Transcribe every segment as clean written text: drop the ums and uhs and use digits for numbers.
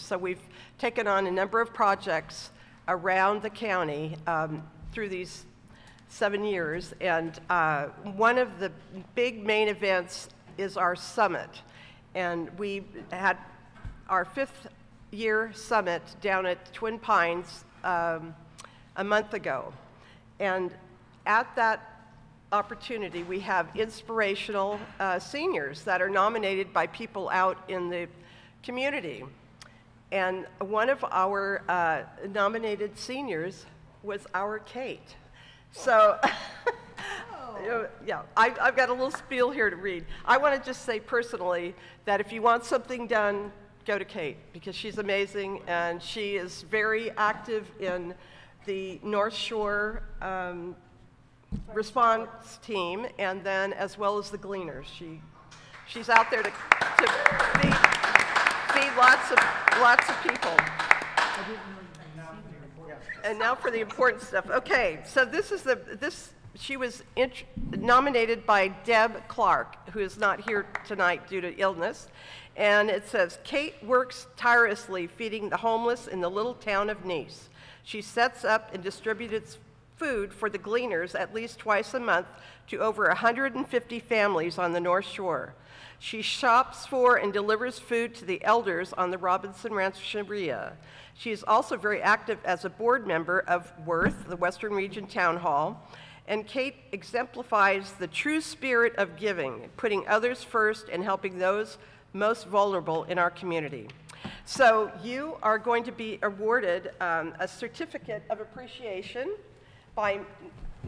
So we've taken on a number of projects around the county through these 7 years, and one of the big main events is our summit. And we had our 5th year summit down at Twin Pines a month ago. And at that opportunity, we have inspirational seniors that are nominated by people out in the community. And one of our nominated seniors was our Kate. So, yeah, I've got a little spiel here to read. I want to just say personally that if you want something done, go to Kate, because she's amazing, and she is very active in the North Shore response team, and then as well as the Gleaners. She's out there to feed lots of people. And now for the important stuff. Okay, so she was nominated by Deb Clark, who is not here tonight due to illness. And it says, Kate works tirelessly feeding the homeless in the little town of Nice. She sets up and distributes food for the Gleaners at least twice a month to over 150 families on the North Shore. She shops for and delivers food to the elders on the Robinson Rancheria. She is also very active as a board member of W.R.T.H, the Western Region Town Hall. And Kate exemplifies the true spirit of giving, putting others first and helping those most vulnerable in our community. So you are going to be awarded a certificate of appreciation by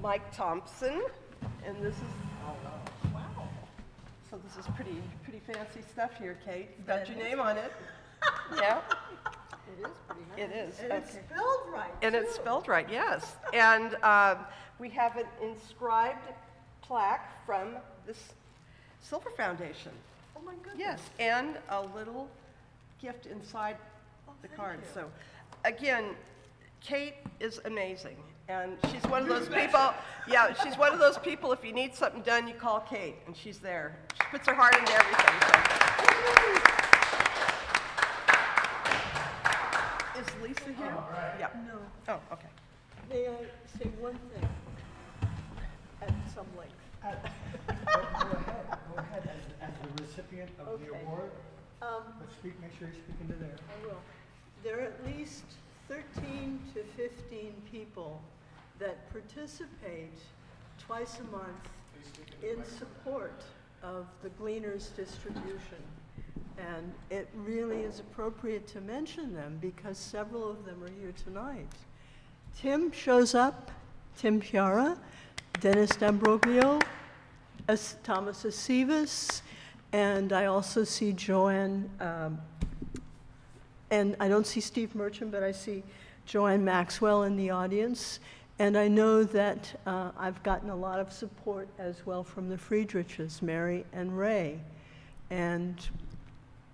Mike Thompson. And this is, wow. So this is pretty fancy stuff here, Kate. You've got your name on it. Yeah. It is pretty nice. It is. And okay. it's spelled right, And too. it's spelled right, yes. And we have an inscribed plaque from the Silver Foundation. Oh my goodness. Yes, and a little gift inside the card. So again, Kate is amazing. And she's one of those people, yeah, she's one of those people, if you need something done, you call Kate, and she's there. She puts her heart into everything. So. Is Lisa here? Right. Yeah. No. Oh, okay. May I say one thing at some length? Go ahead as the recipient of the award. But make sure you're speaking to there. I will. There are at least 13 to 15 people that participate twice a month in support of the Gleaners distribution. And it really is appropriate to mention them because several of them are here tonight. Tim shows up, Tim Piara, Dennis D'Ambrogio, Thomas Acevas, and I also see Joanne, and I don't see Steve Merchant, but I see Joanne Maxwell in the audience. And I know that I've gotten a lot of support as well from the Friedrichs, Mary and Ray. And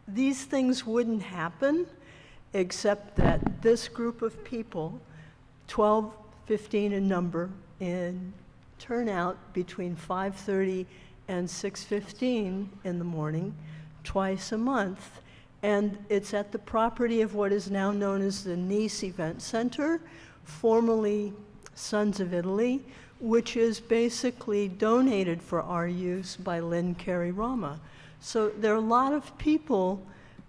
these things wouldn't happen except that this group of people, 12, 15 in number, turn out between 5:30 and 6:15 in the morning, twice a month. And it's at the property of what is now known as the Nice Event Center, formerly Sons of Italy, which is basically donated for our use by Lynn Carey Rama. So there are a lot of people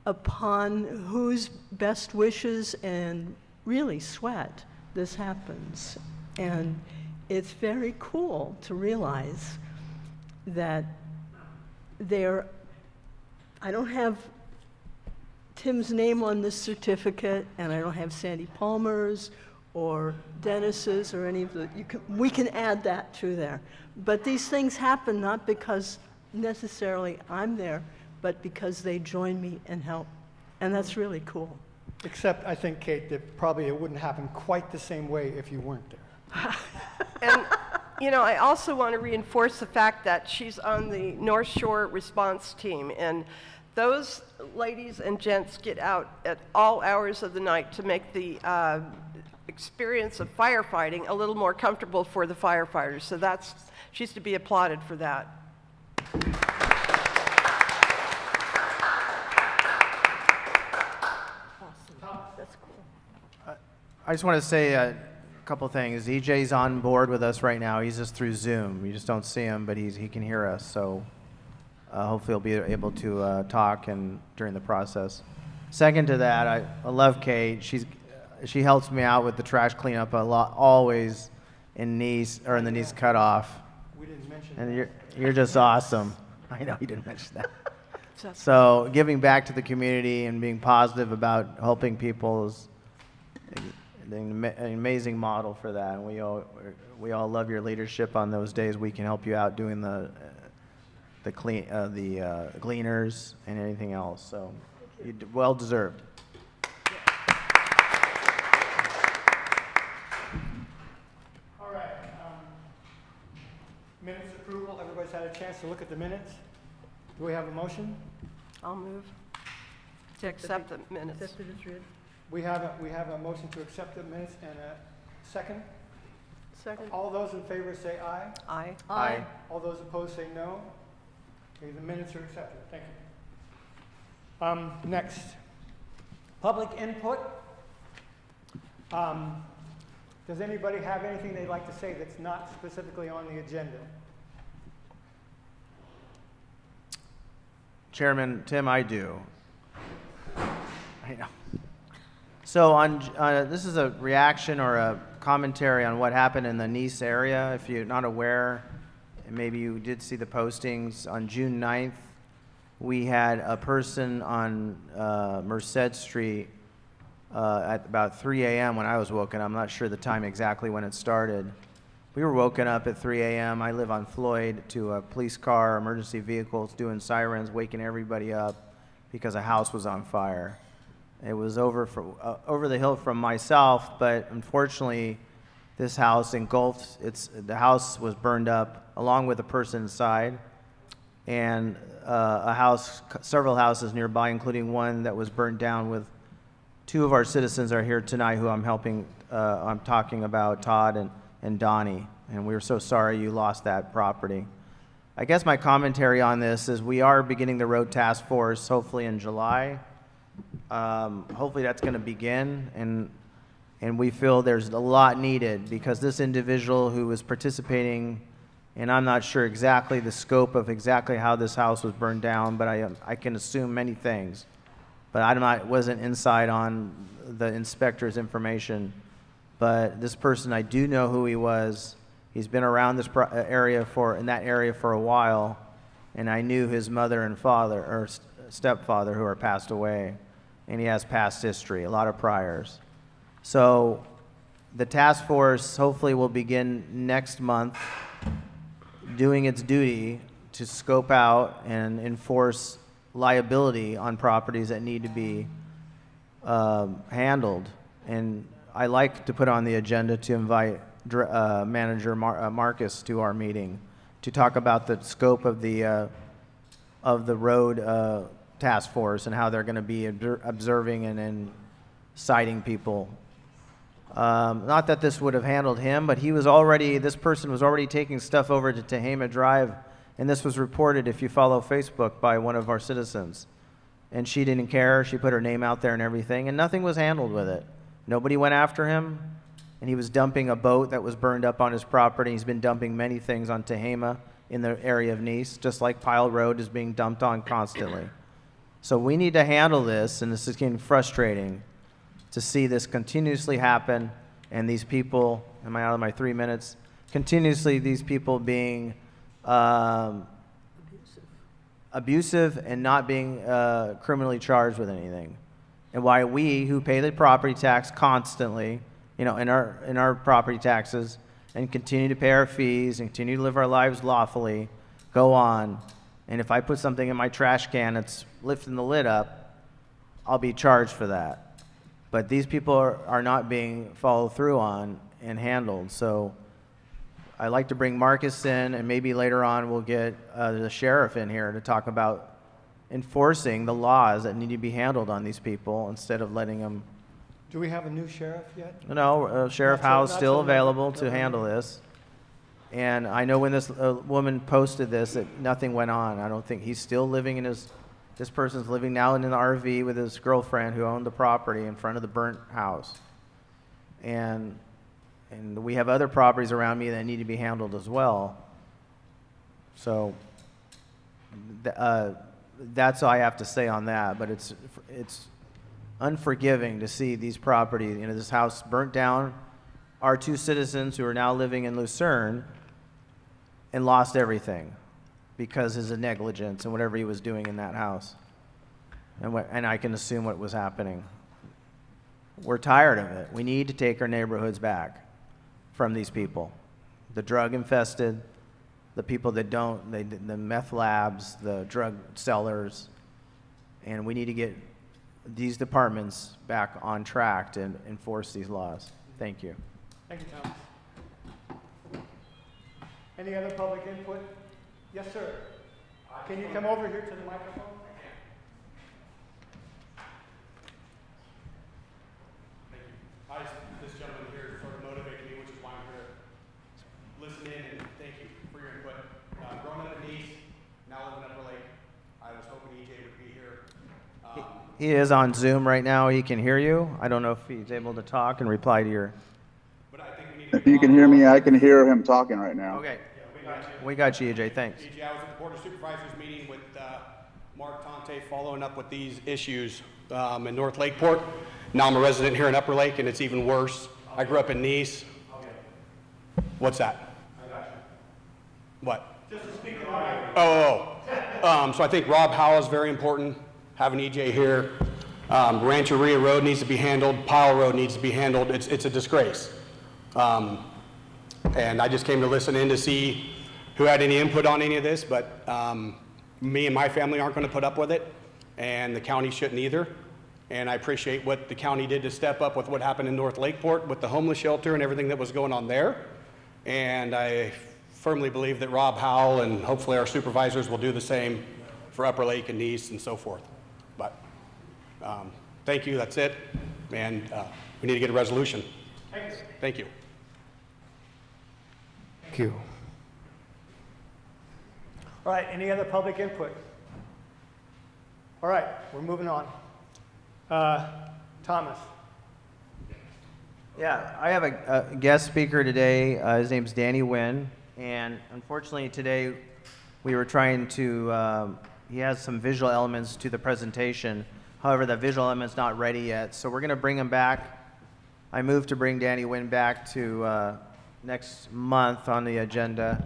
upon whose best wishes and really sweat this happens. And it's very cool to realize that I don't have Tim's name on this certificate, and I don't have Sandy Palmer's or Dennis's or any of the, we can add that to there. But these things happen not because necessarily I'm there, but because they join me and help. And that's really cool. Except, I think, Kate, that probably it wouldn't happen quite the same way if you weren't there. And, you know, I also want to reinforce the fact that she's on the North Shore response team. And those ladies and gents get out at all hours of the night to make the experience of firefighting a little more comfortable for the firefighters. So she's to be applauded for that. That's cool. I just want to say a couple things. EJ's on board with us right now. He's just through Zoom. You just don't see him, but he can hear us. So hopefully he'll be able to talk and during the process. Second to that, I love Kate. She helps me out with the trash cleanup a lot, always in Nice or in the Nice cutoff. We didn't mention And that. you're just awesome. I know you didn't mention that. So giving back to the community and being positive about helping people is an amazing model for that. And we all love your leadership on those days we can help you out doing the gleaners and anything else. So well deserved. All right. Minutes approval. Everybody's had a chance to look at the minutes. Do we have a motion? I'll move to accept the minutes. Accepted as read. We have a motion to accept the minutes and a second. Second. All those in favor say aye. Aye. Aye. All those opposed say no. Okay, the minutes are accepted. Thank you. Next, public input. Does anybody have anything they'd like to say that's not specifically on the agenda? Chairman Tim, I do. I know. So this is a reaction or a commentary on what happened in the Nice area. If you're not aware, maybe you did see the postings. On June 9th, we had a person on Merced Street at about 3 a.m. when I was woken up. I'm not sure the time exactly when it started. We were woken up at 3 a.m. I live on Floyd to a police car, emergency vehicles doing sirens, waking everybody up because a house was on fire. It was over the hill from myself, but unfortunately, this house engulfed. The house was burned up along with the person inside, and several houses nearby, including one that was burned down. With two of our citizens are here tonight, who I'm helping. I'm talking about Todd and Donnie, and we're so sorry you lost that property. I guess my commentary on this is we are beginning the road task force, hopefully in July. Hopefully that's going to begin, and we feel there's a lot needed because this individual who was participating, and I'm not sure exactly the scope of exactly how this house was burned down, but I can assume many things. But wasn't inside on the inspector's information. But this person, I do know who he was. He's been around this area in that area for a while, and I knew his mother and father, or stepfather, who are passed away, and he has past history, a lot of priors. So the task force hopefully will begin next month doing its duty to scope out and enforce liability on properties that need to be handled. And I like to put on the agenda to invite Manager Marcus to our meeting to talk about the scope of the road task force and how they're going to be observing and citing people. Not that this would have handled him, but this person was already taking stuff over to Tehama Drive, and this was reported, if you follow Facebook, by one of our citizens. And she didn't care. She put her name out there and everything, and nothing was handled with it. Nobody went after him, and he was dumping a boat that was burned up on his property. He's been dumping many things on Tehama in the area of Nice, just like Pile Road is being dumped on constantly. So we need to handle this, and this is getting frustrating to see this continuously happen, and these people, am I out of my 3 minutes? Continuously these people being abusive and not being criminally charged with anything. And why we, who pay the property tax constantly, in our property taxes, and continue to pay our fees and continue to live our lives lawfully, go on. And if I put something in my trash can that's lifting the lid up, I'll be charged for that. But these people are not being followed through on and handled. So I'd like to bring Marcus in, and maybe later on we'll get the sheriff in here to talk about enforcing the laws that need to be handled on these people instead of letting them. Do we have a new sheriff yet? No, Sheriff Howe's still till available to November. handle this. And I know when this woman posted this that nothing went on. I don't think he's still living in his This person's living now in an RV with his girlfriend who owned the property in front of the burnt house. And we have other properties around me that need to be handled as well. So that's all I have to say on that. But it's unforgiving to see these properties, this house burnt down. Our 2 citizens who are now living in Lucerne and lost everything because of his negligence and whatever he was doing in that house. And I can assume what was happening. We're tired of it. We need to take our neighborhoods back from these people. The drug infested, the people that don't, the meth labs, the drug sellers, and we need to get these departments back on track to enforce these laws. Thank you. Thank you, Thomas. Any other public input? Yes, sir. Can you come over here to the microphone? This gentleman here sort of motivated me, which is why I'm here to listen in, and thank you for your input. Growing up in Nice, now living in Upper Lake, I was hoping EJ would be here. He is on Zoom right now. He can hear you. I don't know if he's able to talk and reply to your... But I think we need to If you can hear me, I can hear him talking right now. Okay. Yeah, We got you, EJ. Thanks. EJ, I was at the Board of Supervisors meeting with Mark Tante following up with these issues in North Lakeport. Now I'm a resident here in Upper Lake, and it's even worse. I grew up in Nice. Okay. What's that? I got you. What? Just to speak so I think Rob Howell is very important, having EJ here. Rancheria Road needs to be handled. Powell Road needs to be handled. It's a disgrace. And I just came to listen in to see who had any input on any of this, but me and my family aren't going to put up with it, and the county shouldn't either. And I appreciate what the county did to step up with what happened in North Lakeport with the homeless shelter and everything that was going on there. And I firmly believe that Rob Howell and hopefully our supervisors will do the same for Upper Lake and Nice and so forth. But thank you, that's it. And we need to get a resolution. Thanks. Thank you. Thank you. All right, any other public input? All right, we're moving on. Thomas. Yeah, I have a guest speaker today. His name's Danny Wynn, and unfortunately today we were trying to, he has some visual elements to the presentation. However, that visual element's not ready yet, so we're going to bring him back. I moved to bring Danny Wynn back to next month on the agenda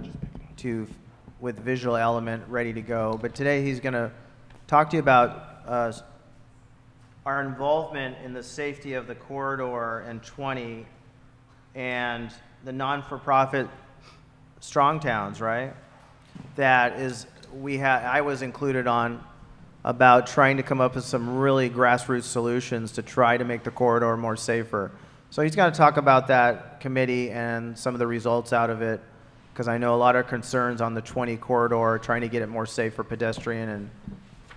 with visual element ready to go. But today he's going to talk to you about our involvement in the safety of the corridor and 20 and the non-for-profit strong towns, right? That is, I was included on about trying to come up with some really grassroots solutions to try to make the corridor more safer. So he's going to talk about that committee and some of the results out of it, because I know a lot of concerns on the 20 corridor, trying to get it more safe for pedestrian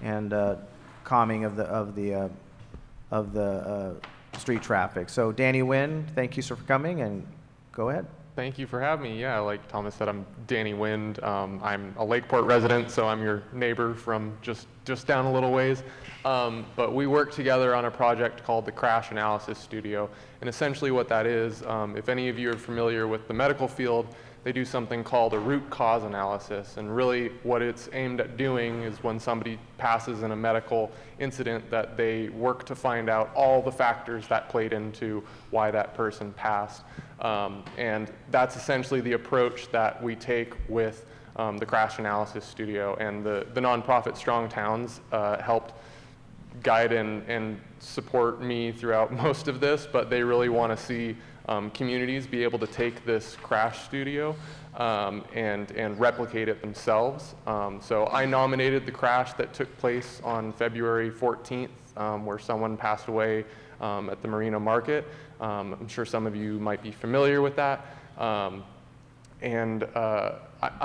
and calming of the street traffic. So Danny Wynn, thank you for coming, and go ahead. Thank you for having me. Yeah, like Thomas said, I'm Danny Wind. I'm a Lakeport resident, so I'm your neighbor from just down a little ways. But we work together on a project called the Crash Analysis Studio. And essentially what that is, if any of you are familiar with the medical field, they do something called a root cause analysis. And really what it's aimed at doing is when somebody passes in a medical incident, that they work to find out all the factors that played into why that person passed. And that's essentially the approach that we take with the Crash Analysis Studio. And the nonprofit Strong Towns helped guide and support me throughout most of this, but they really want to see communities be able to take this Crash Studio and replicate it themselves. So I nominated the crash that took place on February 14th, where someone passed away at the Marina Market. I'm sure some of you might be familiar with that. I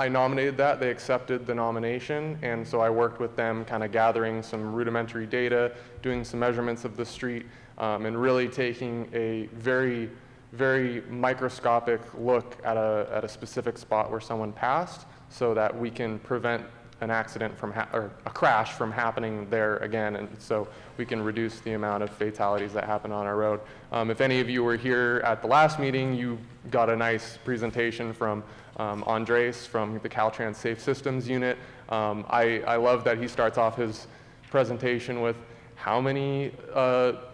nominated that. They accepted the nomination, and so I worked with them, kind of gathering some rudimentary data, doing some measurements of the street, and really taking a very, very microscopic look at a specific spot where someone passed, so that we can prevent an accident from or a crash from happening there again, and so we can reduce the amount of fatalities that happen on our road. If any of you were here at the last meeting, you got a nice presentation from Andres from the Caltrans Safe Systems unit. I love that he starts off his presentation with how many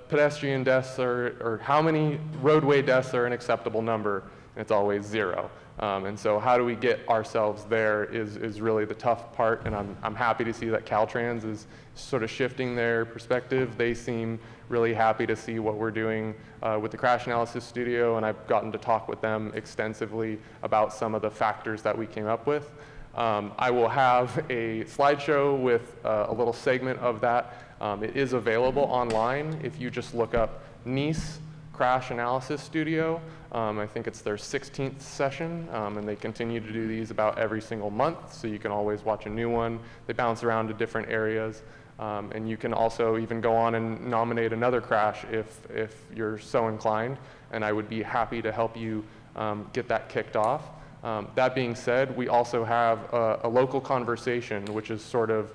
pedestrian deaths or how many roadway deaths are an acceptable number, and it's always 0. And so how do we get ourselves there is really the tough part, and I'm happy to see that Caltrans is sort of shifting their perspective. They seem really happy to see what we're doing with the Crash Analysis Studio, and I've gotten to talk with them extensively about some of the factors that we came up with. I will have a slideshow with a little segment of that. It is available online if you just look up M.A.C. Crash Analysis Studio. I think it's their 16th session, and they continue to do these about every single month, so you can always watch a new one. They bounce around to different areas, and you can also even go on and nominate another crash if you're so inclined, and I would be happy to help you get that kicked off. That being said, we also have a local conversation, which is sort of,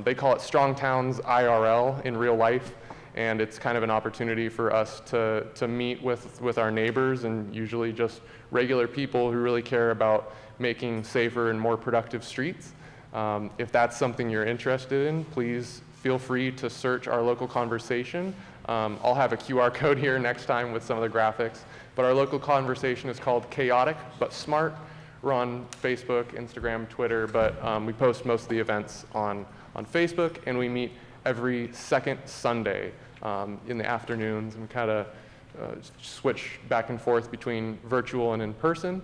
they call it Strong Towns IRL in real life. And it's kind of an opportunity for us to meet with our neighbors and usually just regular people who really care about making safer and more productive streets. If that's something you're interested in, please feel free to search our local conversation. I'll have a QR code here next time with some of the graphics. But our local conversation is called Chaotic But Smart. We're on Facebook, Instagram, Twitter, but we post most of the events on Facebook, and we meet every second Sunday in the afternoons, and kind of switch back and forth between virtual and in person.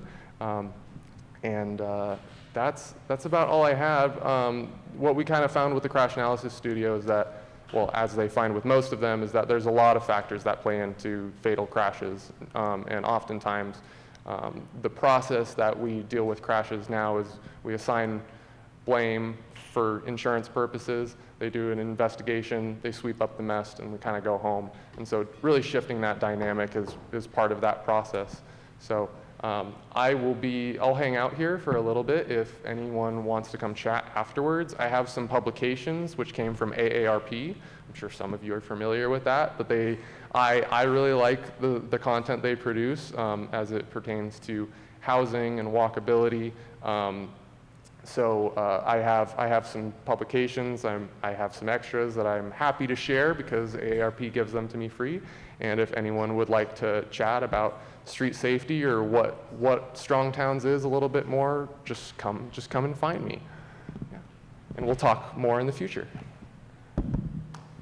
That's about all I have. What we kind of found with the Crash Analysis Studio is that, well, as they find with most of them, is that there's a lot of factors that play into fatal crashes, and oftentimes the process that we deal with crashes now is we assign blame for insurance purposes. They do an investigation, they sweep up the mess, and we kind of go home. And so really shifting that dynamic is part of that process. So I'll hang out here for a little bit if anyone wants to come chat afterwards. I have some publications which came from AARP. I'm sure some of you are familiar with that, but I really like the content they produce as it pertains to housing and walkability. So I have some publications, I have some extras that I'm happy to share because AARP gives them to me free. And if anyone would like to chat about street safety or what Strong Towns is a little bit more, just come and find me. Yeah. And we'll talk more in the future.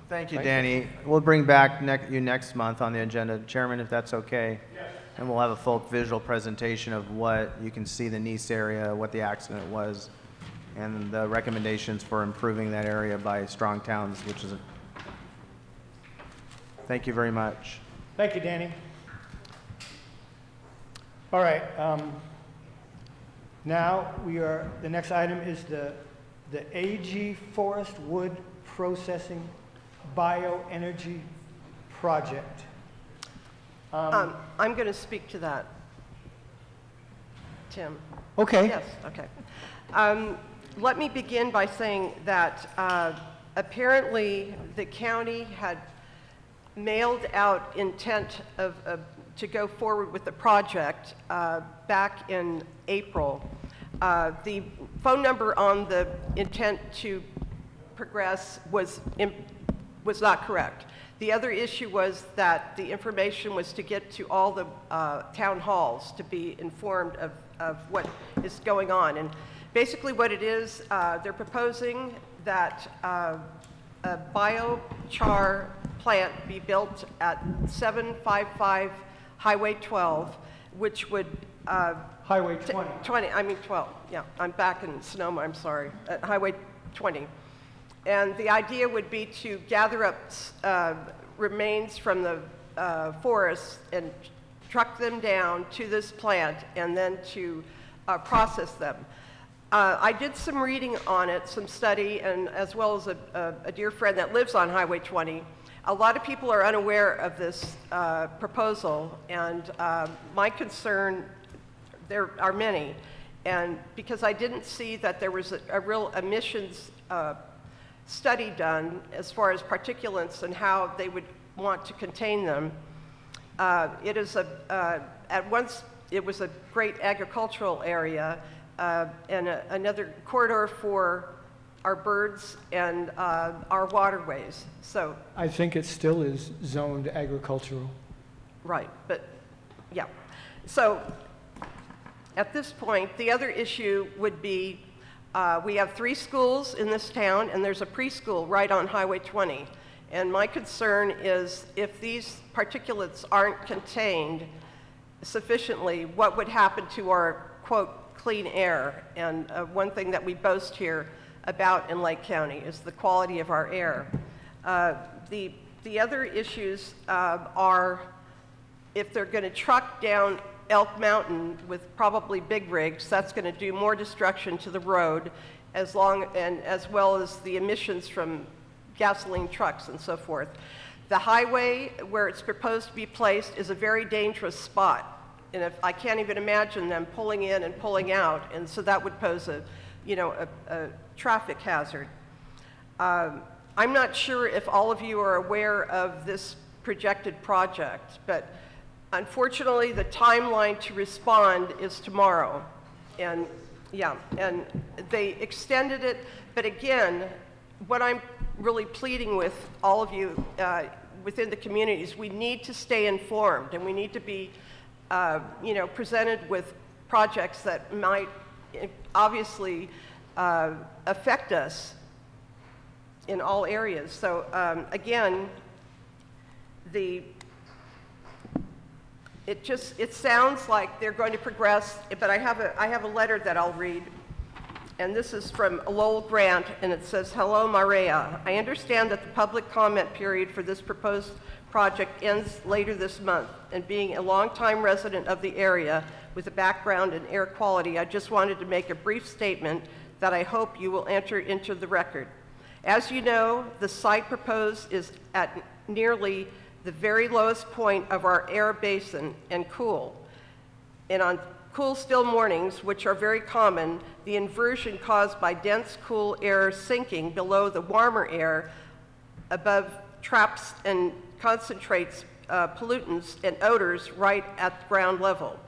Thank you, Danny. We'll bring back you next month on the agenda. Chairman, if that's okay. Yes. And we'll have a full visual presentation of what you can see the Nice area, what the accident was, and the recommendations for improving that area by Strong Towns, which is Thank you very much. Thank you, Danny. All right. Now the next item is the AG Forest Wood Processing Bioenergy Project. I'm going to speak to that, Tim. Okay. Yes, okay. Let me begin by saying that apparently the county had mailed out intent to go forward with the project back in April. The phone number on the intent to progress was not correct. The other issue was that the information was to get to all the town halls to be informed of what is going on. And basically what it is, they're proposing that a biochar plant be built at 755 Highway 12, which would... Highway 20. I mean 12, yeah. I'm back in Sonoma, I'm sorry, at Highway 20. And the idea would be to gather up remains from the forest and truck them down to this plant and then to process them. I did some reading on it, some study, and as well as a dear friend that lives on Highway 20. A lot of people are unaware of this proposal, and my concern, there are many, And because I didn't see that there was a real emissions study done as far as particulates and how they would want to contain them. It is at once it was a great agricultural area and another corridor for our birds and our waterways. So I think it still is zoned agricultural. right, but yeah. So at this point, the other issue would be we have 3 schools in this town, and there's a preschool right on Highway 20. And my concern is if these particulates aren't contained sufficiently, what would happen to our, quote, clean air? And one thing that we boast here about in Lake County is the quality of our air. The other issues are if they're going to truck down Elk Mountain with probably big rigs, that's going to do more destruction to the road as well as the emissions from gasoline trucks and so forth. The highway where it's proposed to be placed is a very dangerous spot. And if I can't even imagine them pulling in and pulling out, and so that would pose a traffic hazard. I'm not sure if all of you are aware of this projected project, but unfortunately the timeline to respond is tomorrow. And yeah, and they extended it, but again, what I'm really pleading with all of you within the communities, we need to stay informed, and we need to be presented with projects that might obviously affect us in all areas. So again, it sounds like they're going to progress, but I have a letter that I'll read, and this is from Lowell Grant, and it says, "Hello, Maria. I understand that the public comment period for this proposed project ends later this month, and being a longtime resident of the area with a background in air quality, I just wanted to make a brief statement that I hope you will enter into the record. As you know, the site proposed is at nearly the very lowest point of our air basin and cool. And on cool, still mornings, which are very common, the inversion caused by dense, cool air sinking below the warmer air above traps and concentrates pollutants and odors right at ground level.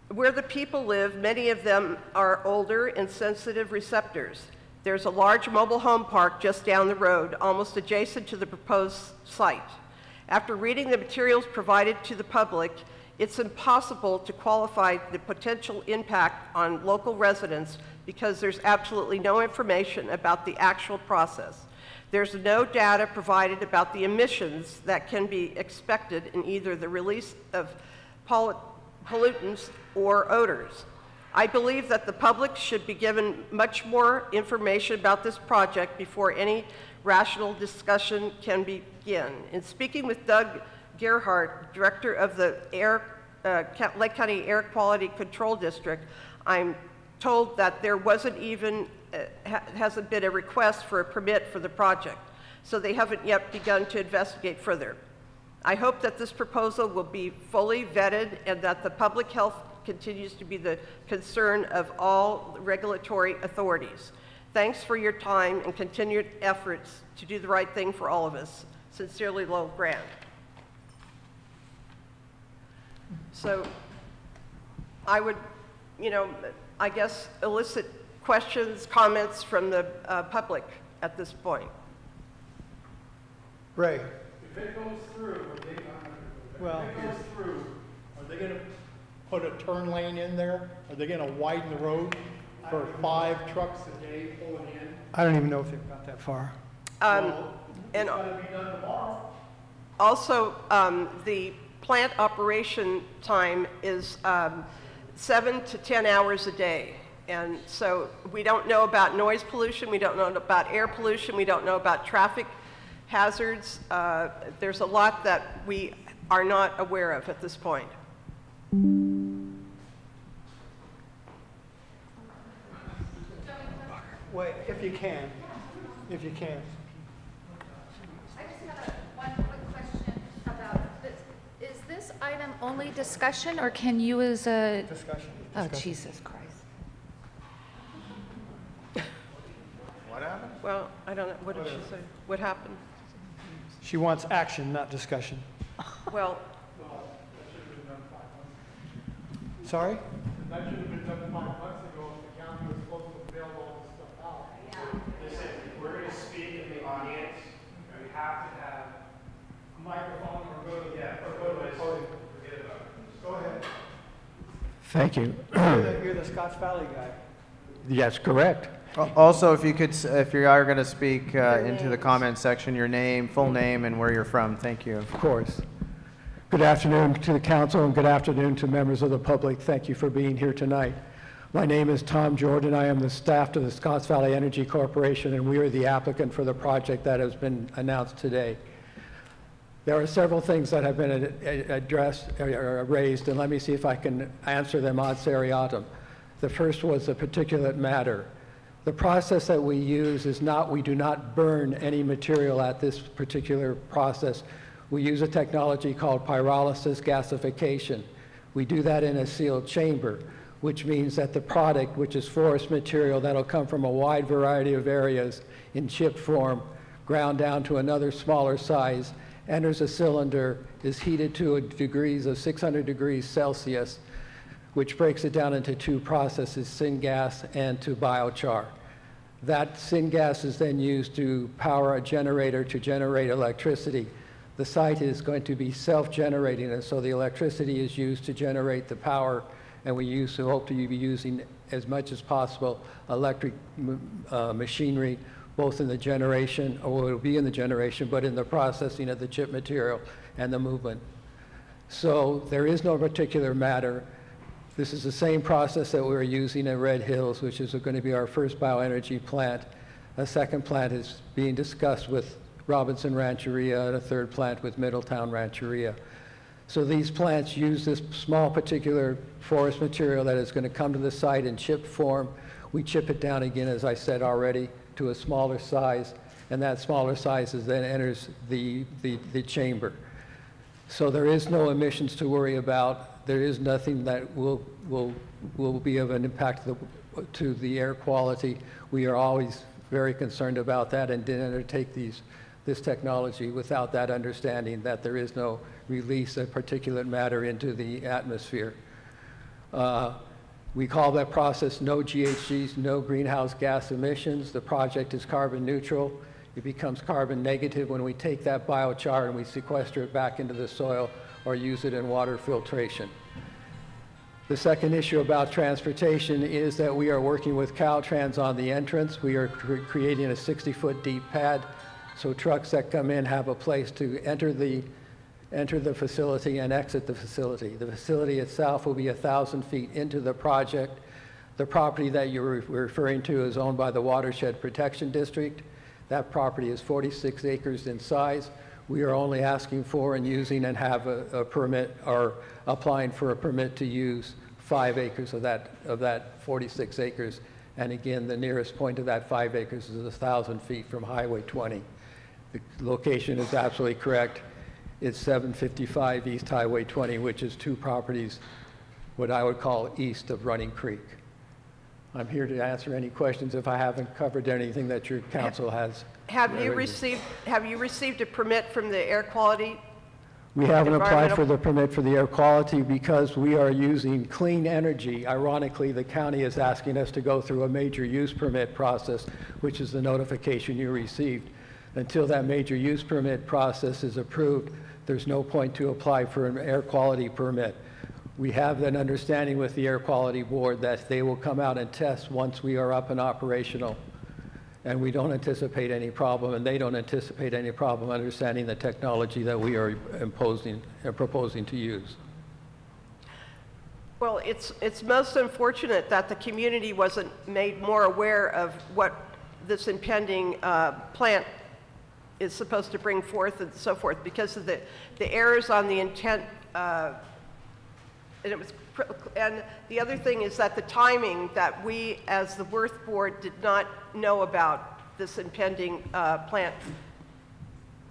Where the people live, many of them are older and sensitive receptors. There's a large mobile home park just down the road, almost adjacent to the proposed site. After reading the materials provided to the public, it's impossible to qualify the potential impact on local residents because there's absolutely no information about the actual process. There's no data provided about the emissions that can be expected in either the release of pollutants or odors. I believe that the public should be given much more information about this project before any rational discussion can begin. In speaking with Doug Gerhardt, director of the Lake County Air Quality Control District, I'm told that there wasn't even, hasn't been a request for a permit for the project, so they haven't yet begun to investigate further. I hope that this proposal will be fully vetted and that the public health continues to be the concern of all regulatory authorities. Thanks for your time and continued efforts to do the right thing for all of us. Sincerely, Lowell Grant." So I would, I guess elicit questions, comments from the public at this point. Ray? If it goes through, are they going to put a turn lane in there? Are they going to widen the road for 5 trucks a day pulling in? I don't even know if they've got that far. And It's going to be done tomorrow. also, the plant operation time is 7 to 10 hours a day. And so we don't know about noise pollution, we don't know about air pollution, we don't know about traffic hazards. There's a lot that we are not aware of at this point. Wait, if you can. I just have one quick question about this. Is this item only discussion, or can you as a... Discussion. Oh, Jesus Christ. What happened? Well, I don't know, what did she say? What happened? She wants action, not discussion. Well, Sorry? That should have been done 5 months ago if the county was supposed to build all this stuff out. Listen, if we're going to speak in the audience, we have to have A microphone or go to, Yeah, or go to the podium. forget about it. Go ahead. Thank you. You're the Scotts Valley guy. Yes, correct. Also, if you could, if you are going to speak into the comment section, your name, full name, and where you're from. Thank you. Of course. Good afternoon to the council and good afternoon to members of the public. Thank you for being here tonight. My name is Tom Jordan. I am the staff to the Scotts Valley Energy Corporation, and we are the applicant for the project that has been announced today. There are several things that have been addressed or raised, and let me see if I can answer them ad seriatim. The first was the particulate matter. The process that we use is not, we do not burn any material at this particular process. We use a technology called pyrolysis gasification. We do that in a sealed chamber, which means that the product, which is forest material that'll come from a wide variety of areas in chip form, ground down to another smaller size, enters a cylinder, is heated to degrees of 600 degrees Celsius, which breaks it down into two processes, syngas and to biochar. That syngas is then used to power a generator to generate electricity. The site is going to be self-generating, and so the electricity is used to generate the power, and we hope to be using as much as possible electric machinery, both in the generation, or it will be in the generation, but in the processing of the chip material and the movement. So there is no particular matter. This is the same process that we're using at Red Hills, which is going to be our first bioenergy plant. A second plant is being discussed with Robinson Rancheria, and a third plant with Middletown Rancheria. So these plants use this small particular forest material that is going to come to the site in chip form. We chip it down again, as I said already, to a smaller size, and that smaller size then enters the chamber. So there is no emissions to worry about. There is nothing that will be of an impact to the air quality. We are always very concerned about that and didn't undertake this technology without that understanding that there is no release of particulate matter into the atmosphere. We call that process no GHGs, no greenhouse gas emissions. The project is carbon neutral. It becomes carbon negative when we take that biochar and we sequester it back into the soil or use it in water filtration. The second issue about transportation is that we are working with Caltrans on the entrance. We are creating a 60-foot deep pad, so trucks that come in have a place to enter the facility and exit the facility. The facility itself will be 1,000 feet into the project. The property that you're referring to is owned by the Watershed Protection District. That property is 46 acres in size. We are only asking for and using and have a permit, or applying for a permit to use 5 acres of that 46 acres. And again, the nearest point of that 5 acres is 1,000 feet from Highway 20. The location is absolutely correct. It's 755 East Highway 20, which is 2 properties, what I would call east of Running Creek. I'm here to answer any questions if I haven't covered anything that your council has. Have you received a permit from the air quality? We haven't applied for the permit for the air quality because we are using clean energy. Ironically, the county is asking us to go through a major use permit process, which is the notification you received. Until that major use permit process is approved, there's no point to apply for an air quality permit. We have an understanding with the Air Quality Board that they will come out and test once we are up and operational. And we don't anticipate any problem, and they don't anticipate any problem understanding the technology that we are proposing to use. Well, it's most unfortunate that the community wasn't made more aware of what this impending plant is supposed to bring forth and so forth, because of the errors on the intent. And the other thing is that the timing that we, as the W.R.T.H Board, did not know about this impending plant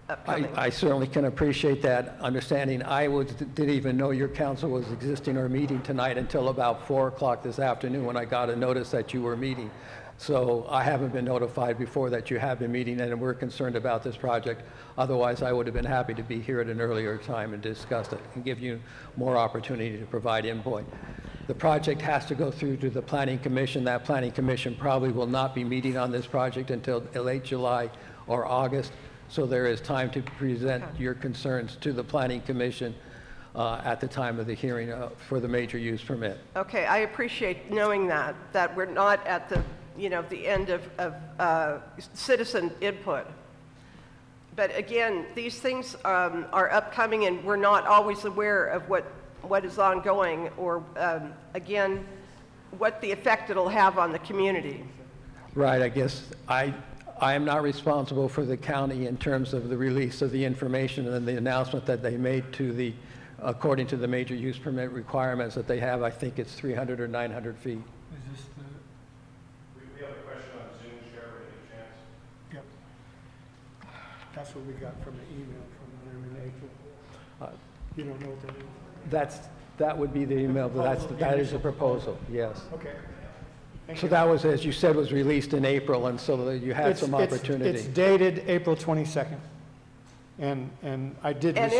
upcoming. I certainly can appreciate that understanding. Didn't even know your council was existing or meeting tonight until about 4 o'clock this afternoon when I got a notice that you were meeting. So I haven't been notified before that you have been meeting, and we're concerned about this project. Otherwise, I would have been happy to be here at an earlier time and discuss it and give you more opportunity to provide input. The project has to go through to the Planning Commission. That Planning Commission probably will not be meeting on this project until late July or August. So there is time to present your concerns to the Planning Commission at the time of the hearing for the major use permit. Okay, I appreciate knowing that we're not at the, the end of citizen input. But again, these things are upcoming, and we're not always aware of what is ongoing, or again, what the effect it'll have on the community. Right, I guess I am not responsible for the county in terms of the release of the information and the announcement that they made to according to the major use permit requirements that they have. I think it's 300 or 900 feet. Is this the? We have a question on Zoom, share, any chance? Yep. That's what we got from the email from them in April. You don't know what that is? That would be the email, but that is a proposal, yes. Okay. Thank So you. that was, as you said, was released in April, and so you had some opportunity. It's dated April 22nd, and I did. And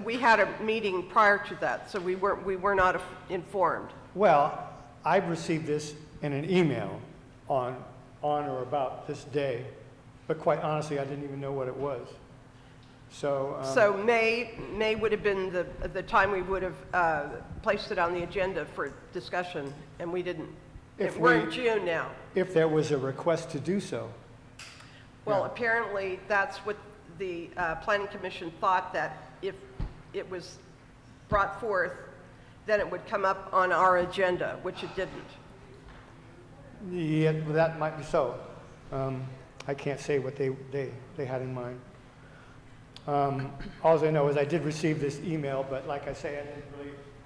we had a meeting prior to that, so we were not informed. Well, I received this in an email on or about this day, but quite honestly, I didn't even know what it was. So. So May would have been the time we would have placed it on the agenda for discussion, and we didn't. We're in June now. If there was a request to do so. Well, Yeah. apparently that's what the Planning Commission thought, that if it was brought forth, then it would come up on our agenda, which it didn't. Yeah, that might be so. I can't say what they had in mind. All I know is I did receive this email, but like I say,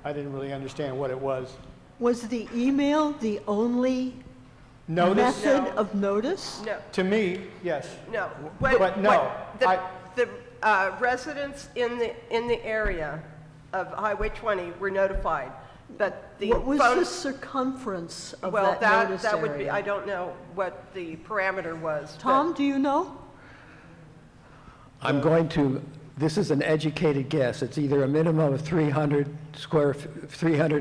I didn't really understand what it was. Was the email the only Notice? method No. of notice? No, To me, yes. no. But no, The residents in the area of Highway 20 were notified, but the What was phone. the circumference of Well, that notice that would be, area? I don't know what the parameter was. but- Tom, do you know? This is an educated guess. It's either a minimum of 300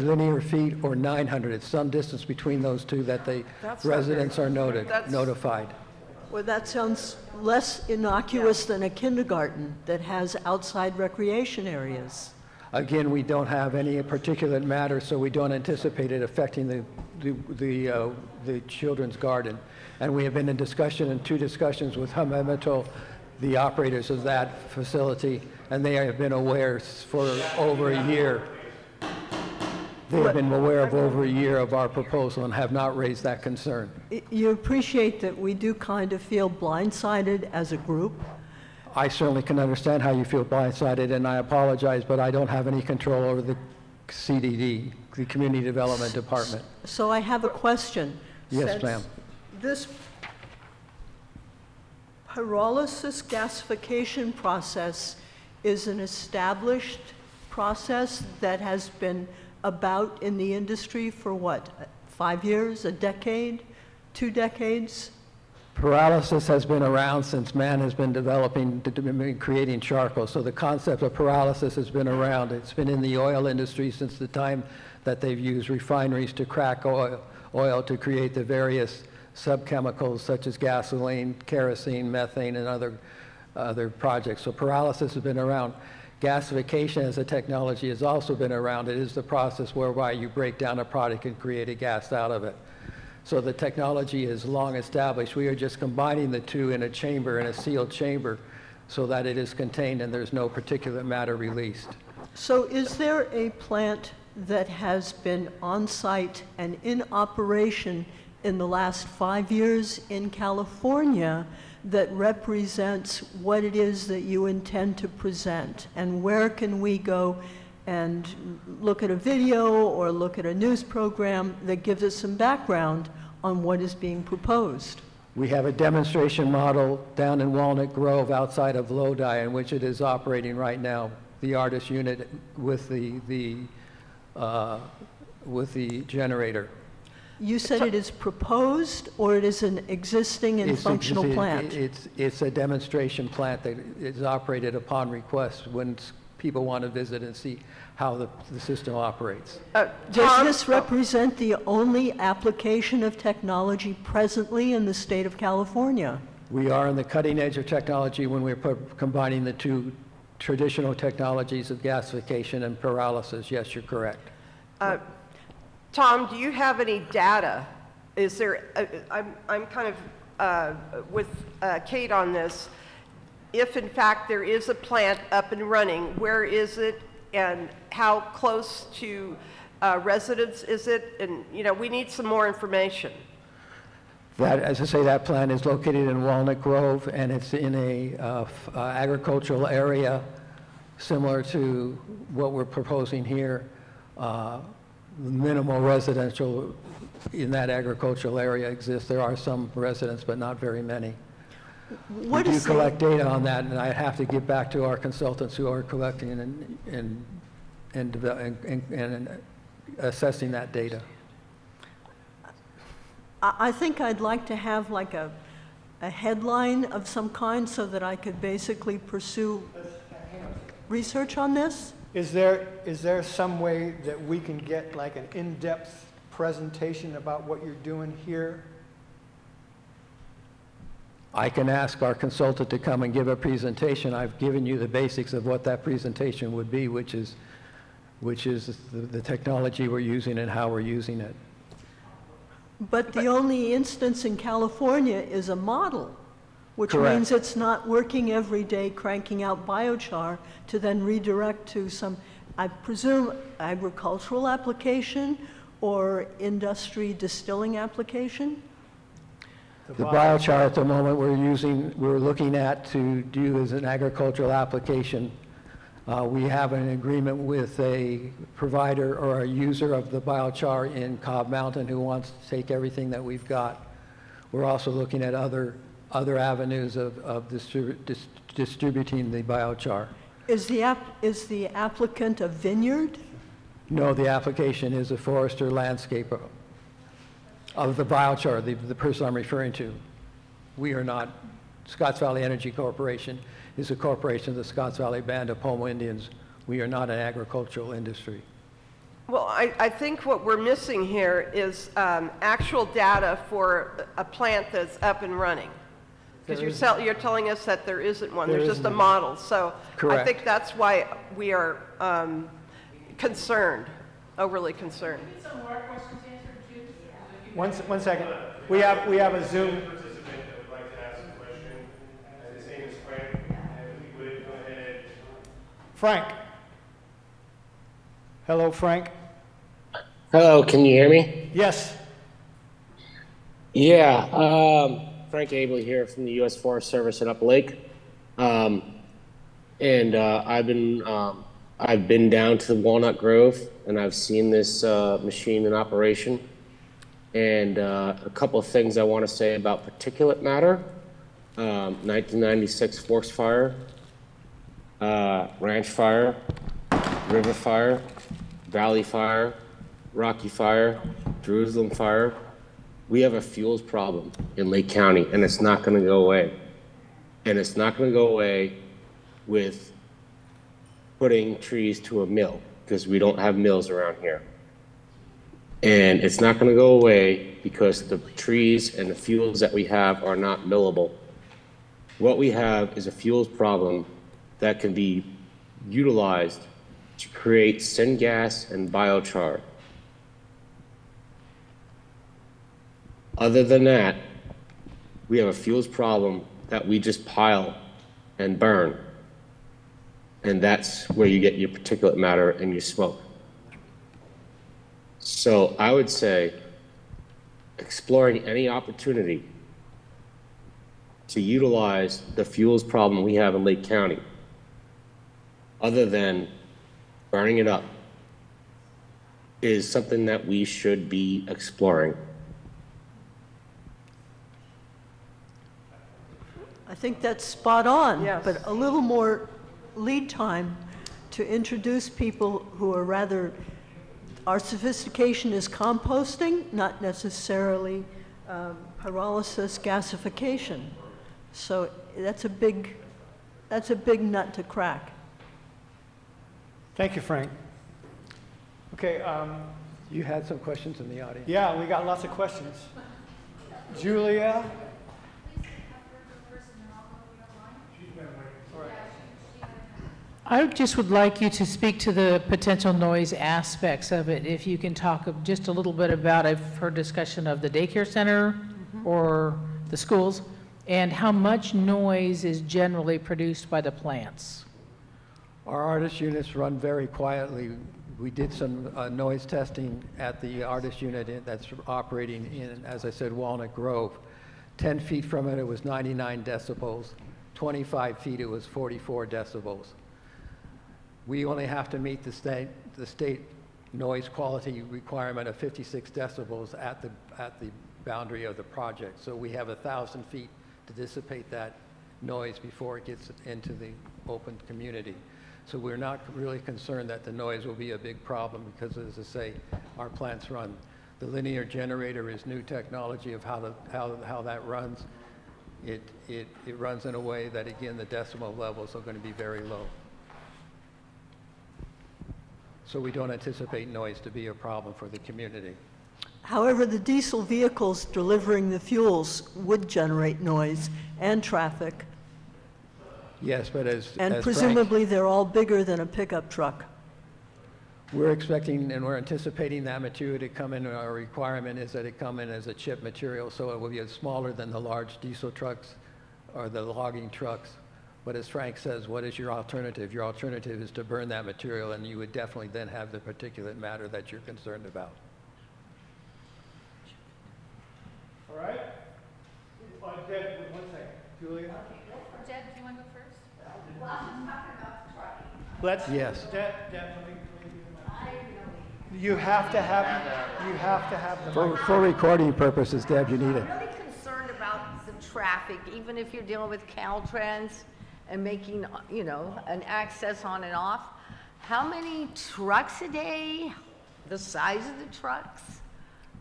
linear feet or 900. It's some distance between those two that the That's not residents are That's- notified. Well, that sounds less innocuous than a kindergarten that has outside recreation areas. Again, we don't have any particulate matter, so we don't anticipate it affecting the children's garden. And we have been in two discussions with M.A.C, the operators of that facility, and they have been aware for over a year. They have been aware of over a year of our proposal and have not raised that concern. You appreciate that we do kind of feel blindsided as a group? I certainly can understand how you feel blindsided, and I apologize, but I don't have any control over the CDD, the Community Development Department. So I have a question. Yes, Since ma'am. This pyrolysis gasification process is an established process that has been about in the industry for what, 5 years, a decade, 2 decades? Pyrolysis has been around since man has been creating charcoal. So the concept of pyrolysis has been around. It's been in the oil industry since the time that they've used refineries to crack oil to create the various subchemicals such as gasoline, kerosene, methane, and other projects. So pyrolysis has been around. Gasification as a technology has also been around. It is the process whereby you break down a product and create a gas out of it. So the technology is long established. We are just combining the two in a chamber, in a sealed chamber, so that it is contained and there's no particulate matter released. So is there a plant that has been on site and in operation in the last 5 years in California that represents what it is that you intend to present? And where can we go and look at a video or look at a news program that gives us some background on what is being proposed? We have a demonstration model down in Walnut Grove outside of Lodi in which it is operating right now, the artist unit with the generator. You said it is proposed, or it is an existing and functional plant? It's a demonstration plant that is operated upon request when people want to visit and see how the system operates. Does this represent the only application of technology presently in the state of California? We are on the cutting edge of technology when we're combining the two traditional technologies of gasification and pyrolysis. Yes, you're correct. Tom, do you have any data? Is there, I'm kind of with Kate on this. If in fact there is a plant up and running, where is it and how close to residents is it? And, you know, we need some more information. That, as I say, that plant is located in Walnut Grove, and it's in a agricultural area similar to what we're proposing here. Minimal residential in that agricultural area exists. There are some residents, but not very many. We do collect data on that, and I have to get back to our consultants who are collecting and assessing that data. I think I'd like to have like a headline of some kind so that I could basically pursue research on this. Is there some way that we can get like an in-depth presentation about what you're doing here? I can ask our consultant to come and give a presentation. I've given you the basics of what that presentation would be, which is the technology we're using and how we're using it. But the only instance in California is a model, which Correct. means it's not working every day cranking out biochar to then redirect to some, I presume, agricultural application or industry distilling application? The biochar at the moment we're looking at to do as an agricultural application. We have an agreement with a provider or a user of the biochar in Cobb Mountain who wants to take everything that we've got. We're also looking at other avenues of distributing the biochar. Is the applicant a vineyard? No, the application is a forester landscaper of the biochar, the person I'm referring to. We are not. Scotts Valley Energy Corporation is a corporation of the Scotts Valley Band of Pomo Indians. We are not an agricultural industry. Well, I think what we're missing here is actual data for a plant that's up and running. Because you're telling us that there isn't one, there's just a model. So Correct. I think that's why we are concerned, overly concerned. One second. We have a Zoom. Participant that would like to ask a question. His name is Frank. And if we would go ahead. Frank. Hello, Frank. Hello, can you hear me? Yes. Yeah, Frank Abel here from the U.S. Forest Service at Up Lake. I've been down to Walnut Grove and I've seen this machine in operation. And a couple of things I want to say about particulate matter. 1996 forest fire, ranch fire, river fire, valley fire, Rocky Fire, Jerusalem Fire. We have a fuels problem in Lake County, and it's not going to go away. And it's not going to go away with putting trees to a mill, because we don't have mills around here. And it's not going to go away because the trees and the fuels that we have are not millable. What we have is a fuels problem that can be utilized to create syngas and biochar. Other than that, we have a fuels problem that we just pile and burn. And that's where you get your particulate matter and your smoke. So I would say exploring any opportunity to utilize the fuels problem we have in Lake County, other than burning it up, is something that we should be exploring. think that's spot on. Yes. But a little more lead time to introduce people who are rather, our sophistication is composting, not necessarily pyrolysis gasification. So that's a big nut to crack. Thank you, Frank. Okay, You had some questions in the audience. yeah, we got lots of questions. Julia? I just would like you to speak to the potential noise aspects of it. If you can talk just a little bit about, I've heard discussion of the daycare center or the schools, and how much noise is generally produced by the plants. Our artist units run very quietly. We did some noise testing at the artist unit that's operating in, as I said, Walnut Grove. 10 feet from it, it was 99 decibels. 25 feet, it was 44 decibels. We only have to meet the state noise quality requirement of 56 decibels at the boundary of the project. So we have 1,000 feet to dissipate that noise before it gets into the open community. So we're not really concerned that the noise will be a big problem because, as I say, our plants run. The linear generator is new technology of how that runs. It runs in a way that, again, the decimal levels are going to be very low. So we don't anticipate noise to be a problem for the community. However, the diesel vehicles delivering the fuels would generate noise and traffic. Yes, but as Presumably they're all bigger than a pickup truck. we're expecting and we're anticipating that material to come in. Our requirement is that it come in as a chip material, so it will be smaller than the large diesel trucks or the logging trucks. But as Frank says, what is your alternative? Your alternative is to burn that material, and you would definitely then have the particulate matter that you're concerned about. All right? Deb, one second. Julia? Deb, do you want to go first? Well, I'm just talking about the trucking. Let's, Yes. Deb, you have to have the For recording purposes, Deb, you need it. I'm really concerned about the traffic, even if you're dealing with Caltrans and making, you know, an access on and off. How many trucks a day? The size of the trucks?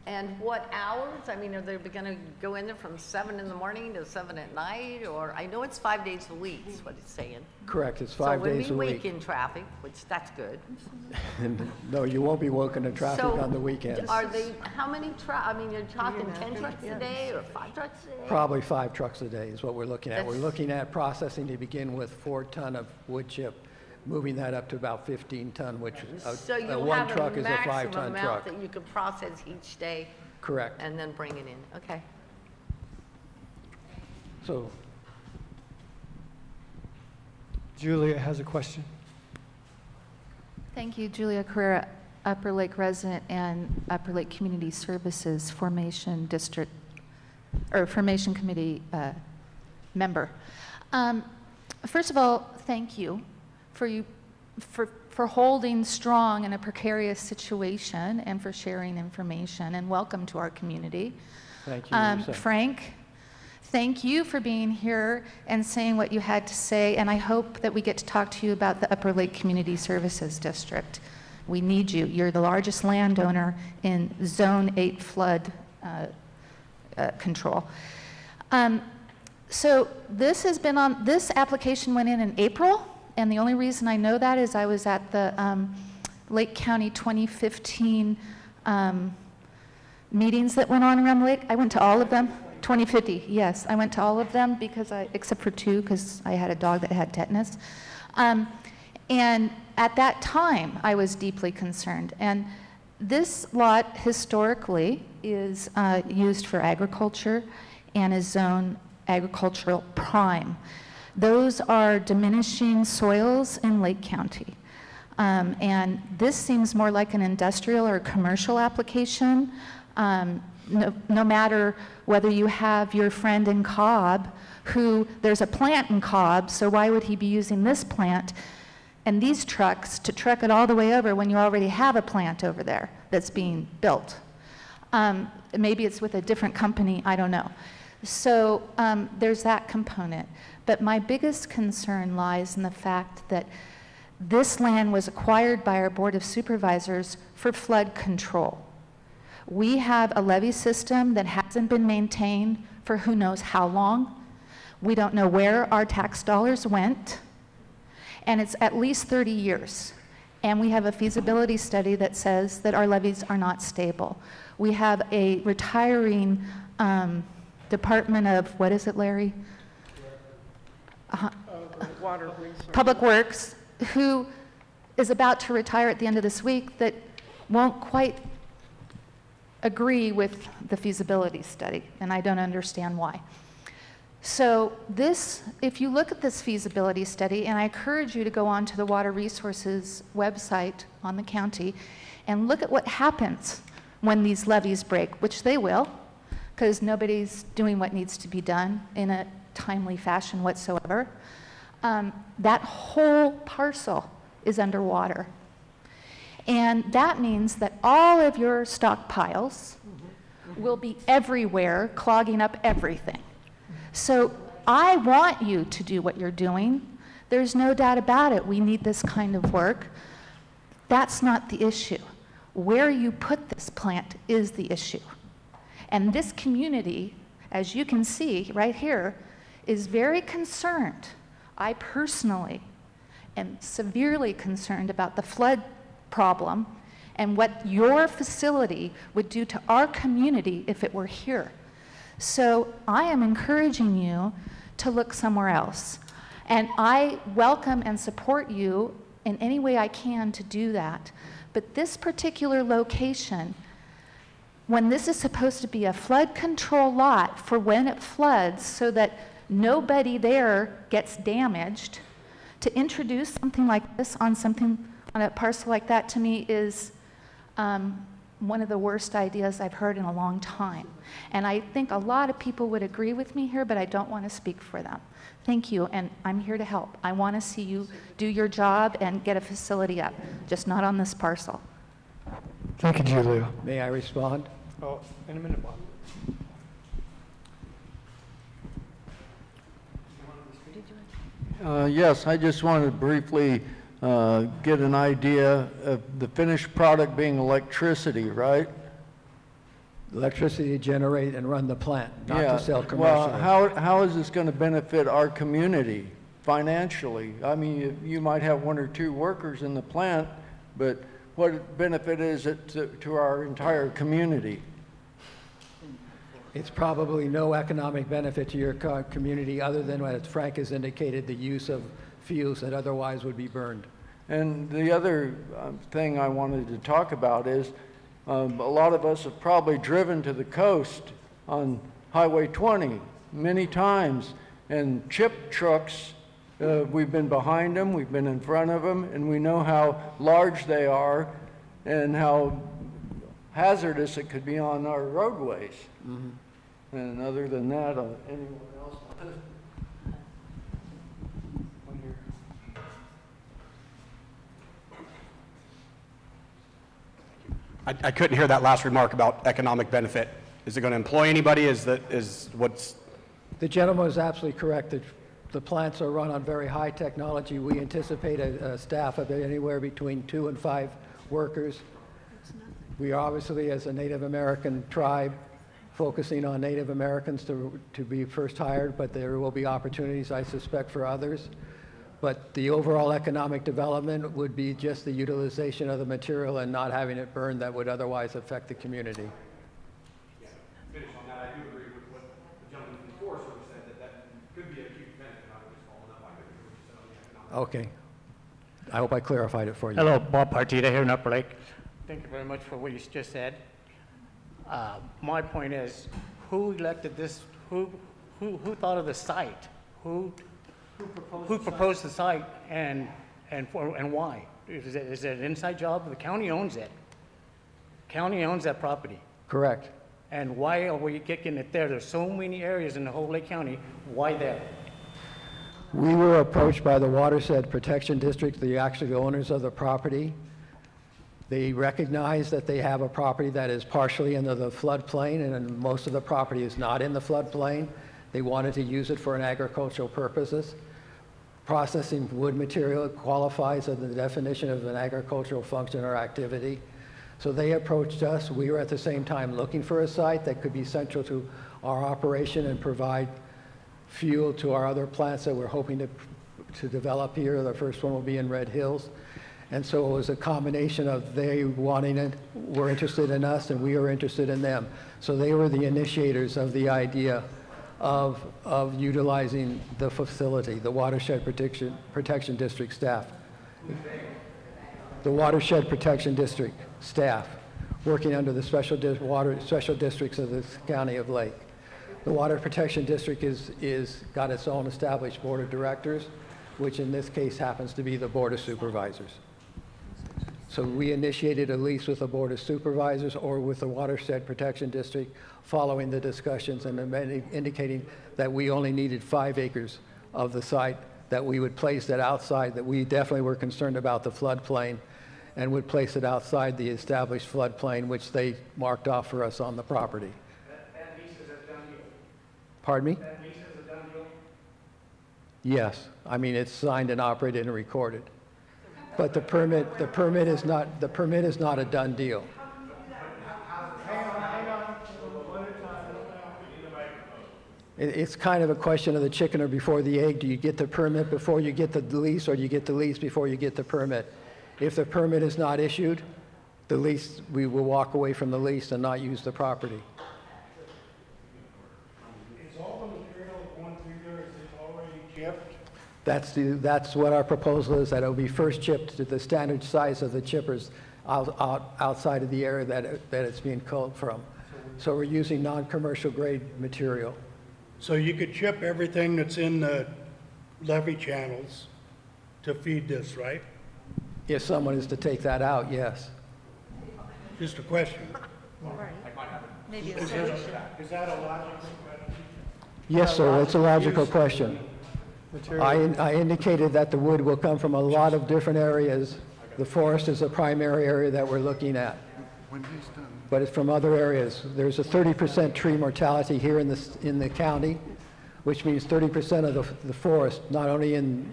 And what hours? I mean, are they going to go in there from 7 in the morning to 7 at night? Or, I know it's 5 days a week, is what it's saying. Correct, it's 5 days a So when we week. wake in traffic, which that's good. No, you won't be woken to traffic So on the weekends. are they, how many I mean, you're talking 10 trucks a day or 5 trucks a day? Probably 5 trucks a day is what we're looking at. We're That's- looking at processing to begin with 4 ton of wood chip, moving that up to about 15 ton, which So you one have truck a is a maximum 5 ton amount truck. that you could process each day Correct. and then bring it in, okay. So Julia has a question. Thank you, Julia Carrera, Upper Lake resident and Upper Lake Community Services Formation District, or Formation Committee member. First of all, thank you for holding strong in a precarious situation and for sharing information, and welcome to our community. thank you, Lisa. Frank, thank you for being here and saying what you had to say, and I hope that we get to talk to you about the Upper Lake Community Services District. We need you. You're the largest landowner in Zone 8 flood control. So this application went in April, and the only reason I know that is I was at the Lake County 2015 meetings that went on around the lake. I went to all of them. 2050, yes. I went to all of them except for 2, because I had a dog that had tetanus. And at that time, I was deeply concerned. And this lot historically is used for agriculture and is zone agricultural prime. Those are diminishing soils in Lake County. And this seems more like an industrial or commercial application. No matter whether you have your friend in Cobb, there's a plant in Cobb, so why would he be using this plant and these trucks to truck it all the way over when you already have a plant over there that's being built? Maybe it's with a different company, I don't know. So there's that component. But my biggest concern lies in the fact that this land was acquired by our Board of Supervisors for flood control. We have a levee system that hasn't been maintained for who knows how long. We don't know where our tax dollars went, and it's at least 30 years. And we have a feasibility study that says that our levees are not stable. We have a retiring Department of, what is it, Larry? Water resources. Public Works, who is about to retire at the end of this week, that won't quite agree with the feasibility study, and I don't understand why. So this, if you look at this feasibility study, and I encourage you to go onto the Water Resources website on the county and look at what happens when these levees break, which they will, because nobody's doing what needs to be done in a timely fashion whatsoever. That whole parcel is underwater. And that means that all of your stockpiles will be everywhere, clogging up everything. So I want you to do what you're doing. There's no doubt about it. We need this kind of work. That's not the issue. Where you put this plant is the issue. And this community, as you can see right here, is very concerned. I personally am severely concerned about the flood problem and what your facility would do to our community if it were here. So I am encouraging you to look somewhere else. And I welcome and support you in any way I can to do that. But this particular location, when this is supposed to be a flood control lot for when it floods so that nobody there gets damaged, to introduce something like this on a parcel like that, to me is one of the worst ideas I've heard in a long time. And I think a lot of people would agree with me here, but I don't want to speak for them. Thank you, and I'm here to help. I want to see you do your job and get a facility up, just not on this parcel. Thank you, Julia. May I respond? Oh, in a minute, Bob. Yes, I just wanted to briefly get an idea of the finished product being electricity, right? Electricity to generate and run the plant, not Yeah. to sell commercially. Well, how is this going to benefit our community financially? I mean, you might have one or two workers in the plant, but what benefit is it to our entire community? It's probably no economic benefit to your community other than what Frank has indicated, the use of fuels that otherwise would be burned. And the other thing I wanted to talk about is a lot of us have probably driven to the coast on Highway 20 many times, and chip trucks, we've been behind them, we've been in front of them, and we know how large they are and how hazardous it could be on our roadways. Mm-hmm. And other than that, anyone else? I couldn't hear that last remark about economic benefit. Is it going to employ anybody? Is what's? The gentleman is absolutely correct. The plants are run on very high technology. We anticipate a staff of anywhere between 2 and 5 workers. We are obviously, as a Native American tribe, focusing on Native Americans to be first hired, but there will be opportunities, I suspect, for others. But the overall economic development would be just the utilization of the material and not having it burned that would otherwise affect the community. Yeah, finish on that. I do agree with what the gentleman from Forest Service said, that could be a huge benefit. I would just follow up. I couldn't hear what you said on the economic. Okay. I hope I clarified it for you. Hello, Bob Partita here in Upper Lake. Thank you very much for what you just said. My point is, who elected this? Who thought of the site? Who proposed the site and why? Is it an inside job? The county owns it. County owns that property. Correct. And why are we kicking it there? There's so many areas in the whole Lake County. Why there? We were approached by the Watershed Protection District, actually the owners of the property. They recognize that they have a property that is partially into the floodplain, and most of the property is not in the floodplain. They wanted to use it for an agricultural purposes. Processing wood material qualifies under the definition of an agricultural function or activity. So they approached us. We were at the same time looking for a site that could be central to our operation and provide fuel to our other plants that we're hoping to develop here. The first one will be in Red Hills. And so it was a combination of they wanting it, were interested in us, and we were interested in them. So they were the initiators of the idea of utilizing the facility, the Watershed Protection District staff. The Watershed Protection District staff, working under the special districts of the County of Lake. The Water Protection District is got its own established board of directors, which in this case happens to be the Board of Supervisors. So we initiated a lease with the Board of Supervisors or with the Watershed Protection District following the discussions and indicating that we only needed 5 acres of the site, that we would place it outside, that we definitely were concerned about the floodplain and would place it outside the established floodplain, which they marked off for us on the property. That lease is a done deal. Pardon me? That lease is a done deal. Yes. I mean, it's signed and operated and recorded. But the permit is not a done deal. It's kind of a question of the chicken or before the egg. Do you get the permit before you get the lease, or do you get the lease before you get the permit? If the permit is not issued, the lease, we will walk away from the lease and not use the property. Is all the material going through there, is it already chipped? That's what our proposal is, that it will be first chipped to the standard size of the chippers outside of the area that it's being culled from. So we're using non-commercial grade material. So you could chip everything that's in the levee channels to feed this, right? If someone is to take that out, yes. Just a question. Maybe a Is solution. that a logical question? Yes, sir, that's a logical question. I indicated that the wood will come from a lot of different areas. The forest is the primary area that we're looking at. But it's from other areas. There's a 30% tree mortality here in the county, which means 30% of the forest, not only in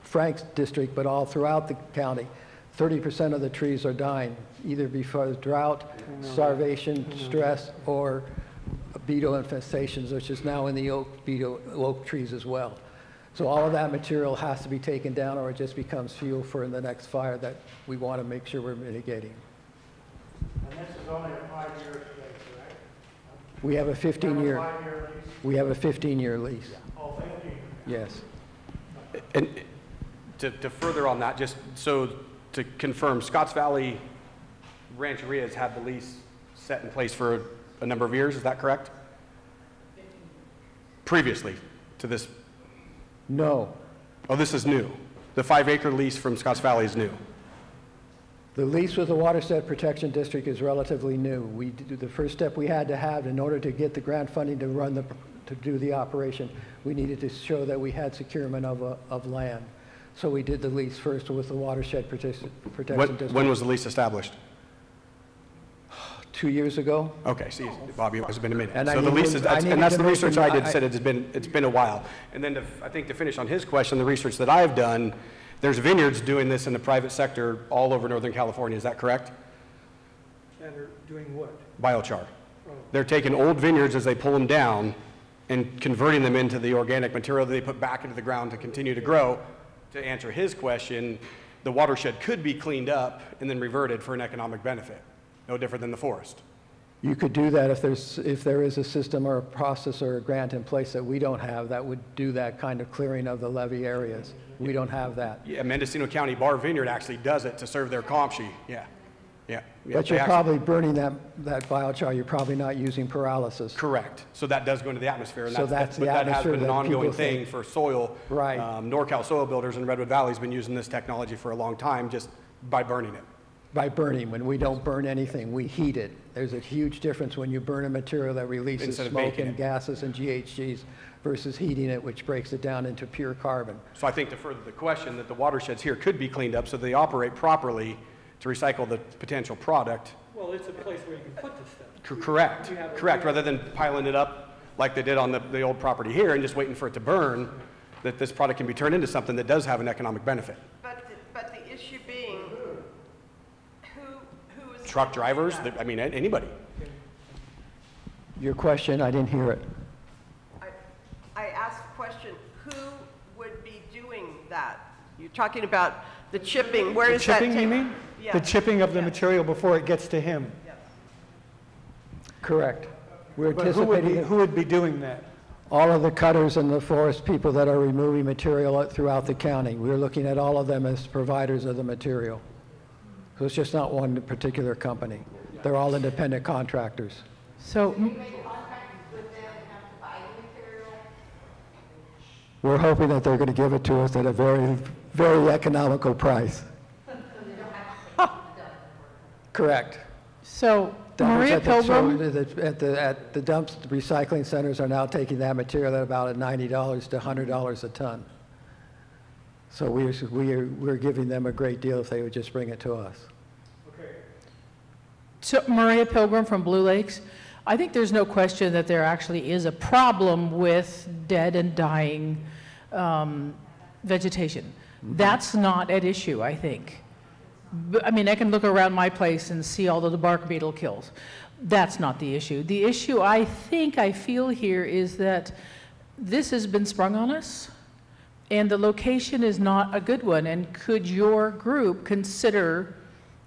Frank's district, but all throughout the county. 30% of the trees are dying, either because of drought, starvation, stress, or beetle infestations, which is now in the oak trees as well. So all of that material has to be taken down, or it just becomes fuel for the next fire that we want to make sure we're mitigating. And this is only a 5-year lease, right? We have a 15-year. 5-year lease? We have a 15-year lease. Oh, 15. Yes. And to further on that, just so to confirm, Scotts Valley Rancheria has had the lease set in place for a number of years, is that correct? Previously to this? No. Oh, this is new. The 5-acre lease from Scotts Valley is new. The lease with the Watershed Protection District is relatively new. The first step we had to have in order to get the grant funding to do the operation, we needed to show that we had securement of land. So we did the lease first with the Watershed Protection District. When was the lease established? 2 years ago. Okay, see, Bobby, it's been a minute. And so the lease is, and that's the research I did, said it's been a while. And then I think to finish on his question, the research that I've done, there's vineyards doing this in the private sector all over Northern California, is that correct? And they're doing what? Biochar. They're taking old vineyards as they pull them down and converting them into the organic material that they put back into the ground to continue to grow. To answer his question, the watershed could be cleaned up and then reverted for an economic benefit. No different than the forest. You could do that if there is a system or a process or a grant in place that we don't have that would do that kind of clearing of the levee areas. We don't have that. Yeah, Mendocino County Bar Vineyard actually does it to serve their comp sheet. Yeah. But you're probably burning that biochar. You're probably not using pyrolysis. Correct. So that does go into the atmosphere. And so that's the that atmosphere has been an ongoing thing for soil. Right. NorCal Soil Builders in Redwood Valley has been using this technology for a long time just by burning it. By burning. When we don't burn anything, we heat it. There's a huge difference when you burn a material that releases smoke and gases and GHGs versus heating it, which breaks it down into pure carbon. So I think to further the question, that the watersheds here could be cleaned up so they operate properly to recycle the potential product. Well, it's a place where you can put this stuff. Correct, correct, rather than piling it up like they did on the old property here and just waiting for it to burn, that this product can be turned into something that does have an economic benefit. But the issue being, who is... Truck drivers, I mean, anybody. Your question, I didn't hear it. I asked the question, who would be doing that? You're talking about the chipping, where does that take? The chipping, you mean? Yeah. The chipping of the material before it gets to him. Yes. Correct. We're But anticipating who would be doing that? all of the cutters and the forest people that are removing material throughout the county. We're looking at all of them as providers of the material. So it's just not one particular company. They're all independent contractors. So, We're hoping that they're going to give it to us at a very, very economical price. Correct. so Maria Pilgrim, At the dumps, the recycling centers are now taking that material at about $90 to $100 a ton. So we're giving them a great deal if they would just bring it to us. so Maria Pilgrim from Blue Lakes, I think there's no question that there actually is a problem with dead and dying vegetation. That's not at issue, I think. I mean, I can look around my place and see all of the bark beetle kills. That's not the issue. The issue I feel here is that this has been sprung on us, and the location is not a good one. And could your group consider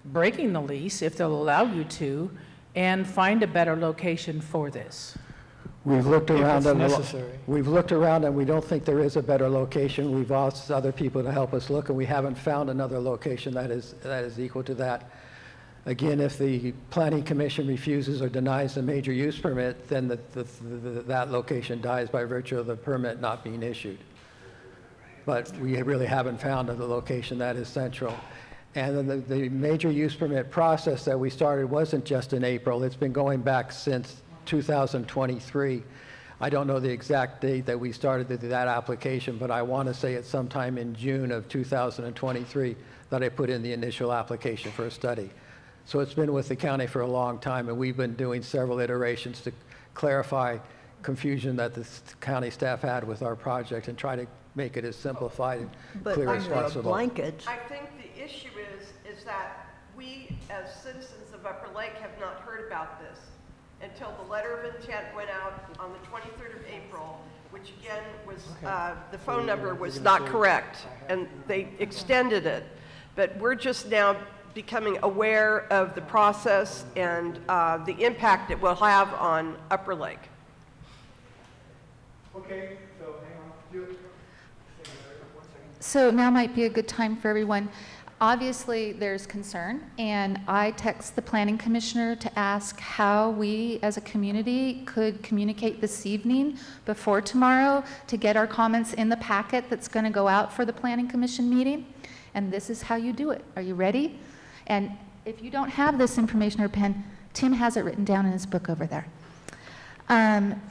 breaking the lease, if they'll allow you to, and find a better location for this? We've looked around it's necessary. We've looked around and we don't think there is a better location. We've asked other people to help us look, and we haven't found another location that is equal to that. Again, if the Planning Commission refuses or denies the major use permit, then that location dies by virtue of the permit not being issued. But we really haven't found a location that is central. And then the major use permit process that we started wasn't just in April. It's been going back since 2023. I don't know the exact date that we started that application, but I want to say it's sometime in June of 2023 that I put in the initial application for a study. So it's been with the county for a long time, and we've been doing several iterations to clarify confusion that the county staff had with our project and try to make it as simplified and clear as possible. I think the issue is that we, as citizens of Upper Lake, have not heard about this until the letter of intent went out on the 23rd of April, which again was, the phone number was not correct, and they extended it. But we're just now becoming aware of the process and the impact it will have on Upper Lake. Okay, so hang on. So now might be a good time for everyone. Obviously, there's concern, and I text the planning commissioner to ask how we as a community could communicate this evening before tomorrow to get our comments in the packet that's going to go out for the planning commission meeting. And this is how you do it. Are you ready? And if you don't have this information or pen, Tim has it written down in his book over there.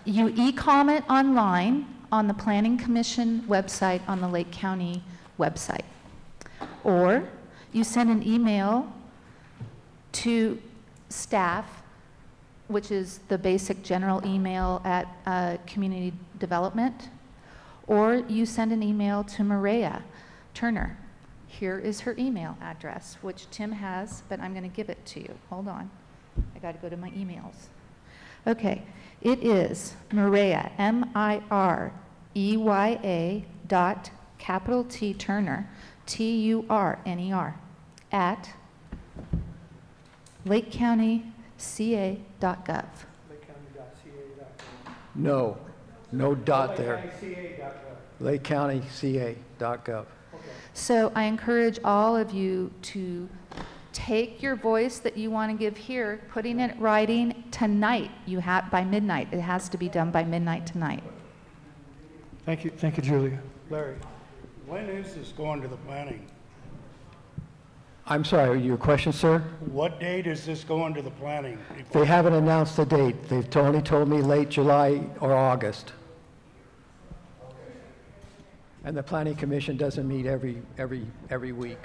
You e-comment online on the Planning Commission website on the Lake County website. Or you send an email to staff, which is the basic general email at community development. Or you send an email to Maria Turner. Here is her email address, which Tim has, but I'm going to give it to you. Hold on. I got to go to my emails. Okay. It is Maria, M-I-R-E-Y-A dot capital T Turner, T-U-R-N-E-R, at lakecountyca.gov. No dot there. lakecountyca.gov. So I encourage all of you to take your voice that you want to give here, putting it in writing tonight. You have by midnight. It has to be done by midnight tonight. Thank you, Julia. Larry. When is this going to the planning? I'm sorry, your question, sir? What date is this going to the planning? They haven't announced the date. They've only told me late July or August. And the Planning Commission doesn't meet every week.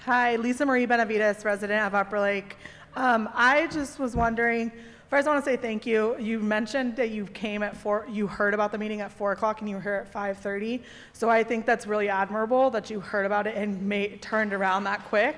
Hi, Lisa Marie Benavides, resident of Upper Lake. I just was wondering, first I want to say thank you. You mentioned that you came at 4, you heard about the meeting at 4 o'clock and you were here at 5:30. So I think that's really admirable that you heard about it and turned around that quick.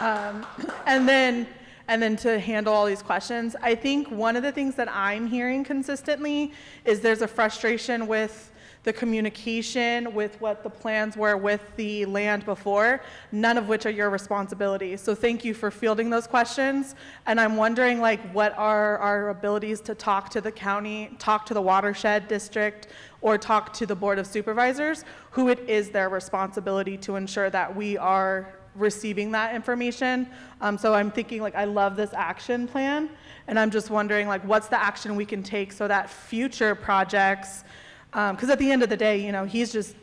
And then to handle all these questions. I think one of the things that I'm hearing consistently is there's a frustration with the communication, with what the plans were with the land before, none of which are your responsibility. So thank you for fielding those questions. And I'm wondering, like, what are our abilities to talk to the county, talk to the watershed district, or talk to the Board of Supervisors, who it is their responsibility to ensure that we are receiving that information. So I'm thinking, like, I love this action plan, and I'm just wondering, like, what's the action we can take so that future projects, because at the end of the day, you know, he's just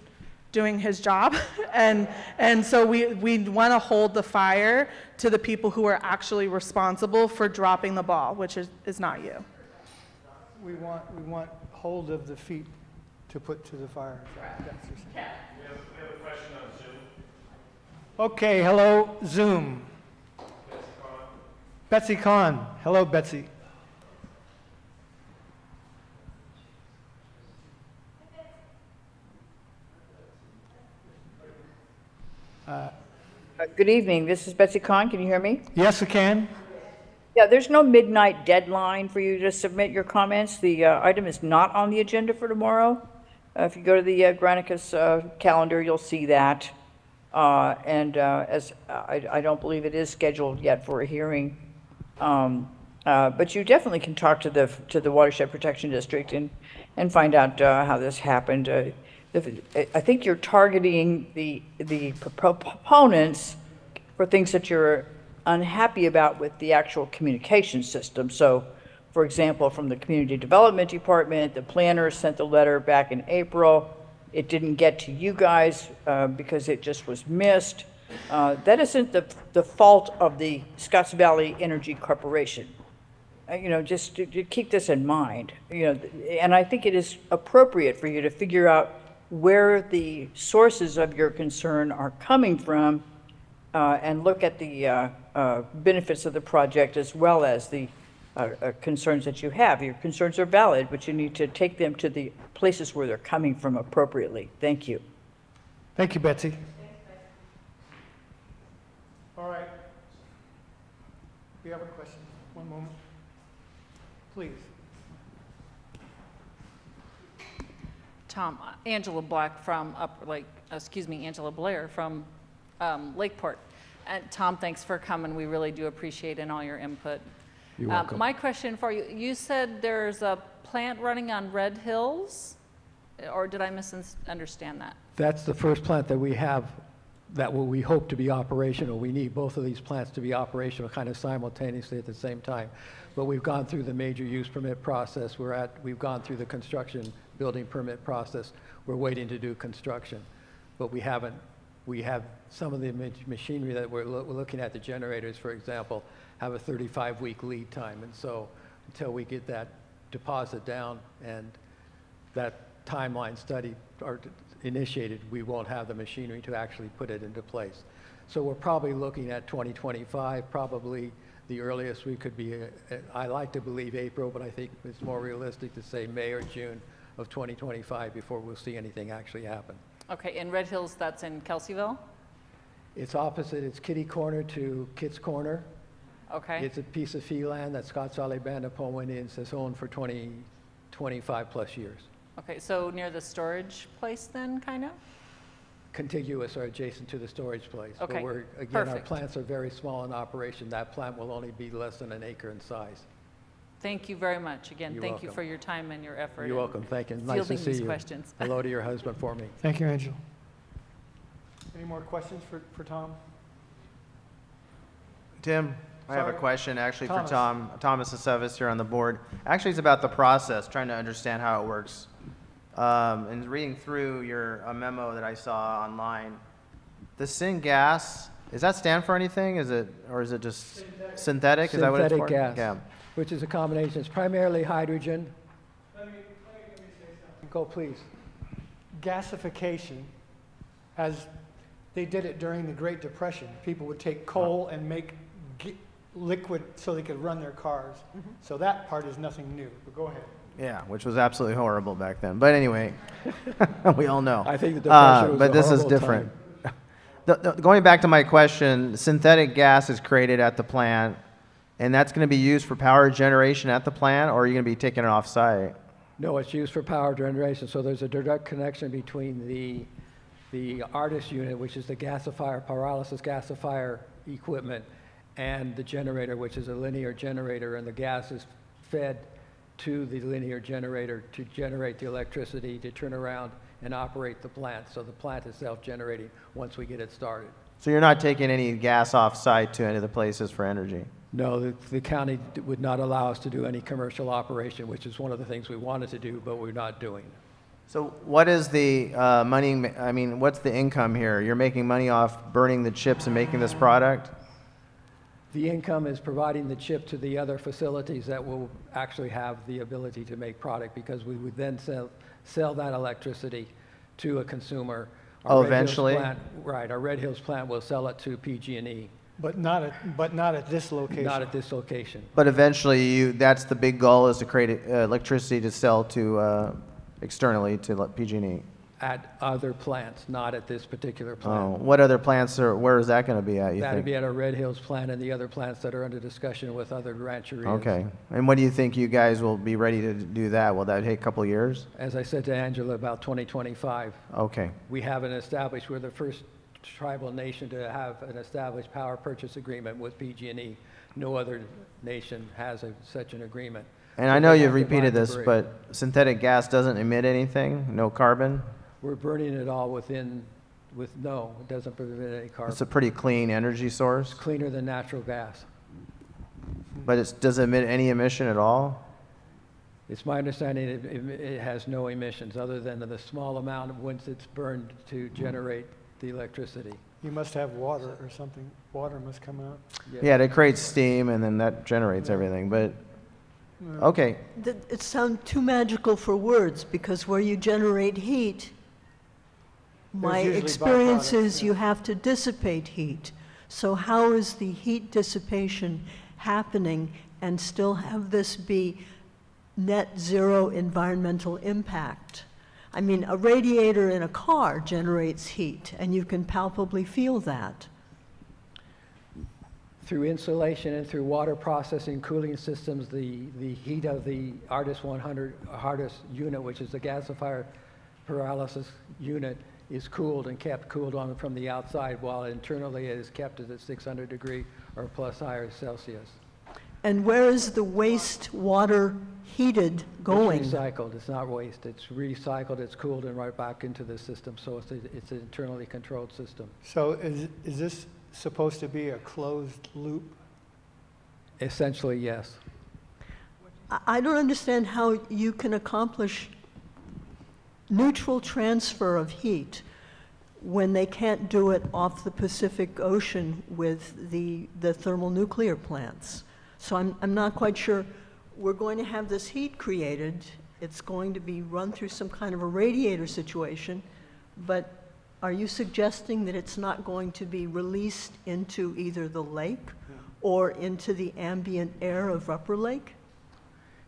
doing his job, and so we want to hold the fire to the people who are actually responsible for dropping the ball, which is not you. We want hold of the feet to put to the fire. That's Yeah. We have a question on Zoom. Okay, hello, Zoom. Betsy Kahn. Hello, Betsy. Good evening. This is Betsy Kahn. Can you hear me? Yes, I can. Yeah, there's no midnight deadline for you to submit your comments. The item is not on the agenda for tomorrow. If you go to the Granicus calendar, you'll see that. As I don't believe it is scheduled yet for a hearing. But you definitely can talk to the Watershed Protection District and find out how this happened. I think you're targeting the proponents for things that you're unhappy about with the actual communication system. So, for example, from the Community Development Department, the planner sent the letter back in April. It didn't get to you guys because it just was missed. That isn't the fault of the Scotts Valley Energy Corporation. You know, just to keep this in mind. You know, and I think it is appropriate for you to figure out where the sources of your concern are coming from, and look at the benefits of the project as well as the concerns that you have. Your concerns are valid, but you need to take them to the places where they're coming from appropriately. Thank you. Thank you, Betsy. All right. We have a question. One moment. Please. Tom, Angela Black from Angela Blair from Lakeport. And Tom, thanks for coming. We really do appreciate and all your input. You're welcome. My question for you, you said there's a plant running on Red Hills, or did I misunderstand that? That's the first plant that we have that we hope to be operational. We need both of these plants to be operational kind of simultaneously at the same time. But we've gone through the major use permit process. We've gone through the construction building permit process. We're waiting to do construction. But we have some of the machinery that we're looking at, the generators, for example, have a 35-week lead time. And so until we get that deposit down and that timeline study initiated, we won't have the machinery to actually put it into place. So we're probably looking at 2025, probably the earliest we could be, I like to believe April, but I think it's more realistic to say May or June of 2025 before we'll see anything actually happen. Okay, in Red Hills, that's in Kelseyville? It's opposite, it's Kitty Corner to Kitts Corner. Okay. It's a piece of fee land that Scotts Valley Band of Pomo Indians has owned for 25 plus years. Okay, so near the storage place then, kind of? Contiguous or adjacent to the storage place. Okay, But again, our perfect. plants are very small in operation. That plant will only be less than an acre in size. Thank you very much. Again, You're thank you welcome. for your time and your effort. You're in welcome. Thank you. Nice to fielding see these you. questions. Hello to your husband for me. Thank you, Angela. Any more questions for Tom? Tim, I have a Sorry. question actually Thomas. for Tom. Thomas Aceves here on the board. Actually, it's about the process, trying to understand how it works. And reading through your memo that I saw online, the syngas, does that stand for anything? Is it, or is it just synthetic? Is that what it's for? Synthetic gas, Yeah. which is a combination. It's primarily hydrogen. Let me say something. Go, please. Gasification has They did it during the Great Depression. People would take coal and make liquid so they could run their cars. So that part is nothing new, but go ahead. Yeah, which was absolutely horrible back then. But anyway, we all know. I think the Depression was but a this is horrible different. Going back to my question, synthetic gas is created at the plant, and that's going to be used for power generation at the plant, or are you going to be taking it off-site? No, it's used for power generation, so there's a direct connection between the ARTIS unit, which is the gasifier, pyrolysis gasifier equipment, and the generator, which is a linear generator, and the gas is fed to the linear generator to generate the electricity to turn around and operate the plant. So the plant is self-generating once we get it started. So you're not taking any gas off-site to any of the places for energy? No, the county would not allow us to do any commercial operation, which is one of the things we wanted to do, but we're not doing. So what is the money, I mean, what's the income here? You're making money off burning the chips and making this product? The income is providing the chip to the other facilities that will actually have the ability to make product, because we would then sell that electricity to a consumer. Our eventually? Our Red Hills plant will sell it to PG&E. But not at this location. Not at this location. But eventually, that's the big goal, is to create electricity to sell to externally to PG&E. At other plants, not at this particular plant. Oh, what other plants where is that going to be at, you That'd think? be at our Red Hills plant and the other plants that are under discussion with other rancherias. Okay. And when do you think you guys will be ready to do that? Will that take a couple of years? As I said to Angela, about 2025. Okay. We haven't established, we're the first tribal nation to have an established power purchase agreement with PG&E. No other nation has such an agreement. And I know you've repeated this, but synthetic gas doesn't emit anything? No carbon? We're burning it all no, it doesn't emit any carbon. It's a pretty clean energy source? It's cleaner than natural gas. But does it emit any emission at all? It's my understanding it has no emissions other than the small amount of once it's burned to generate the electricity. You must have water or something. Water must come out. Yeah, it creates steam and then that generates everything, but, okay. It sounds too magical for words, because where you generate heat, my experience is you have to dissipate heat. So how is the heat dissipation happening and still have this be net zero environmental impact? I mean, a radiator in a car generates heat, and you can palpably feel that. Through insulation and through water processing cooling systems, the heat of the ARTIS 100 unit, which is the gasifier pyrolysis unit, is cooled and kept cooled on from the outside, while internally it is kept at 600 degree or plus higher Celsius. And where is the waste water heated going? It's recycled. It's not waste. It's recycled. It's cooled and right back into the system. So it's an internally controlled system. So is this supposed to be a closed loop? Essentially, yes. I don't understand how you can accomplish neutral transfer of heat when they can't do it off the Pacific Ocean with the thermonuclear plants. So I'm not quite sure. We're going to have this heat created. It's going to be run through some kind of a radiator situation, but are you suggesting that it's not going to be released into either the lake or into the ambient air of Upper Lake?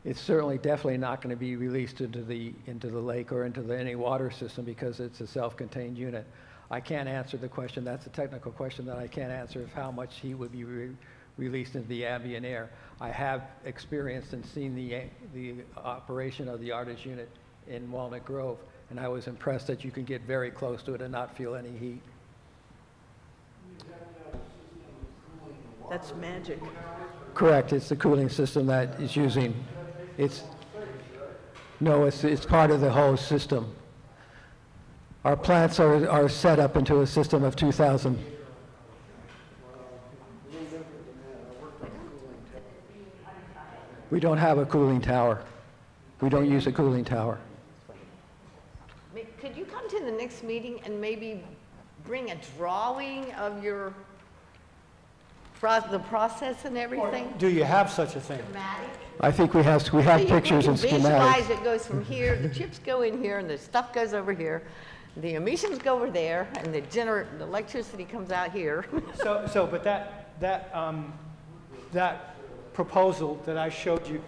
It's certainly definitely not going to be released into the lake or into any water system, because it's a self-contained unit. I can't answer the question. That's a technical question that I can't answer, of how much heat would be released into the ambient air. I have experienced and seen the operation of the ARTIS unit in Walnut Grove, and I was impressed that you can get very close to it and not feel any heat. That's magic. Correct. It's the cooling system that is using. It's part of the whole system. Our plants are set up into a system of 2,000. We don't have a cooling tower. We don't use a cooling tower. Could you come to the next meeting and maybe bring a drawing of the process and everything? Do you have such a thing? Schematic? I think we have pictures and schematics. Visualize it goes from here, the chips go in here, and the stuff goes over here. The emissions go over there, and the electricity comes out here. But that proposal that I showed you,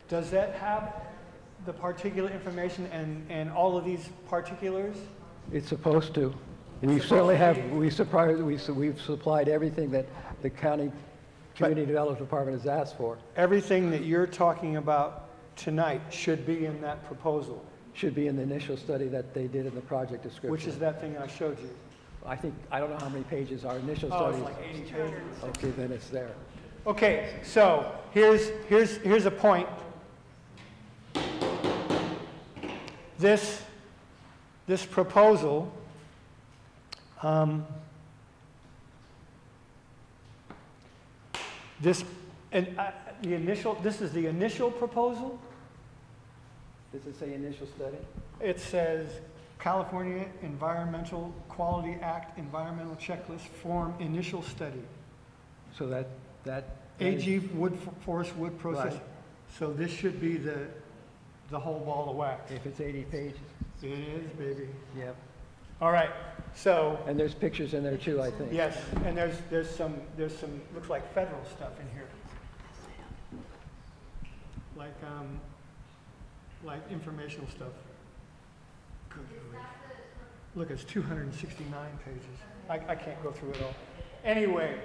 does that have the particulate information and all of these particulars? It's supposed to. We certainly have, we've supplied everything that the county community development department has asked for. Everything that you're talking about tonight should be in that proposal. Should be in the initial study that they did in the project description. Which is that thing I showed you? I don't know how many pages our initial study. It's like 80 pages. Okay, then it's there. Okay, so here's a point. This proposal this is the initial proposal. Does it say initial study? It says California Environmental Quality Act Environmental Checklist Form Initial Study. So that AG Forest Wood Process. Right. So this should be the whole ball of wax. If it's 80 pages. It is, baby. Yep. All right. So. And there's pictures in there too, I think. Yes, and there's some looks like federal stuff in here. Like informational stuff. Look, it's 269 pages. I can't go through it all. Anyway,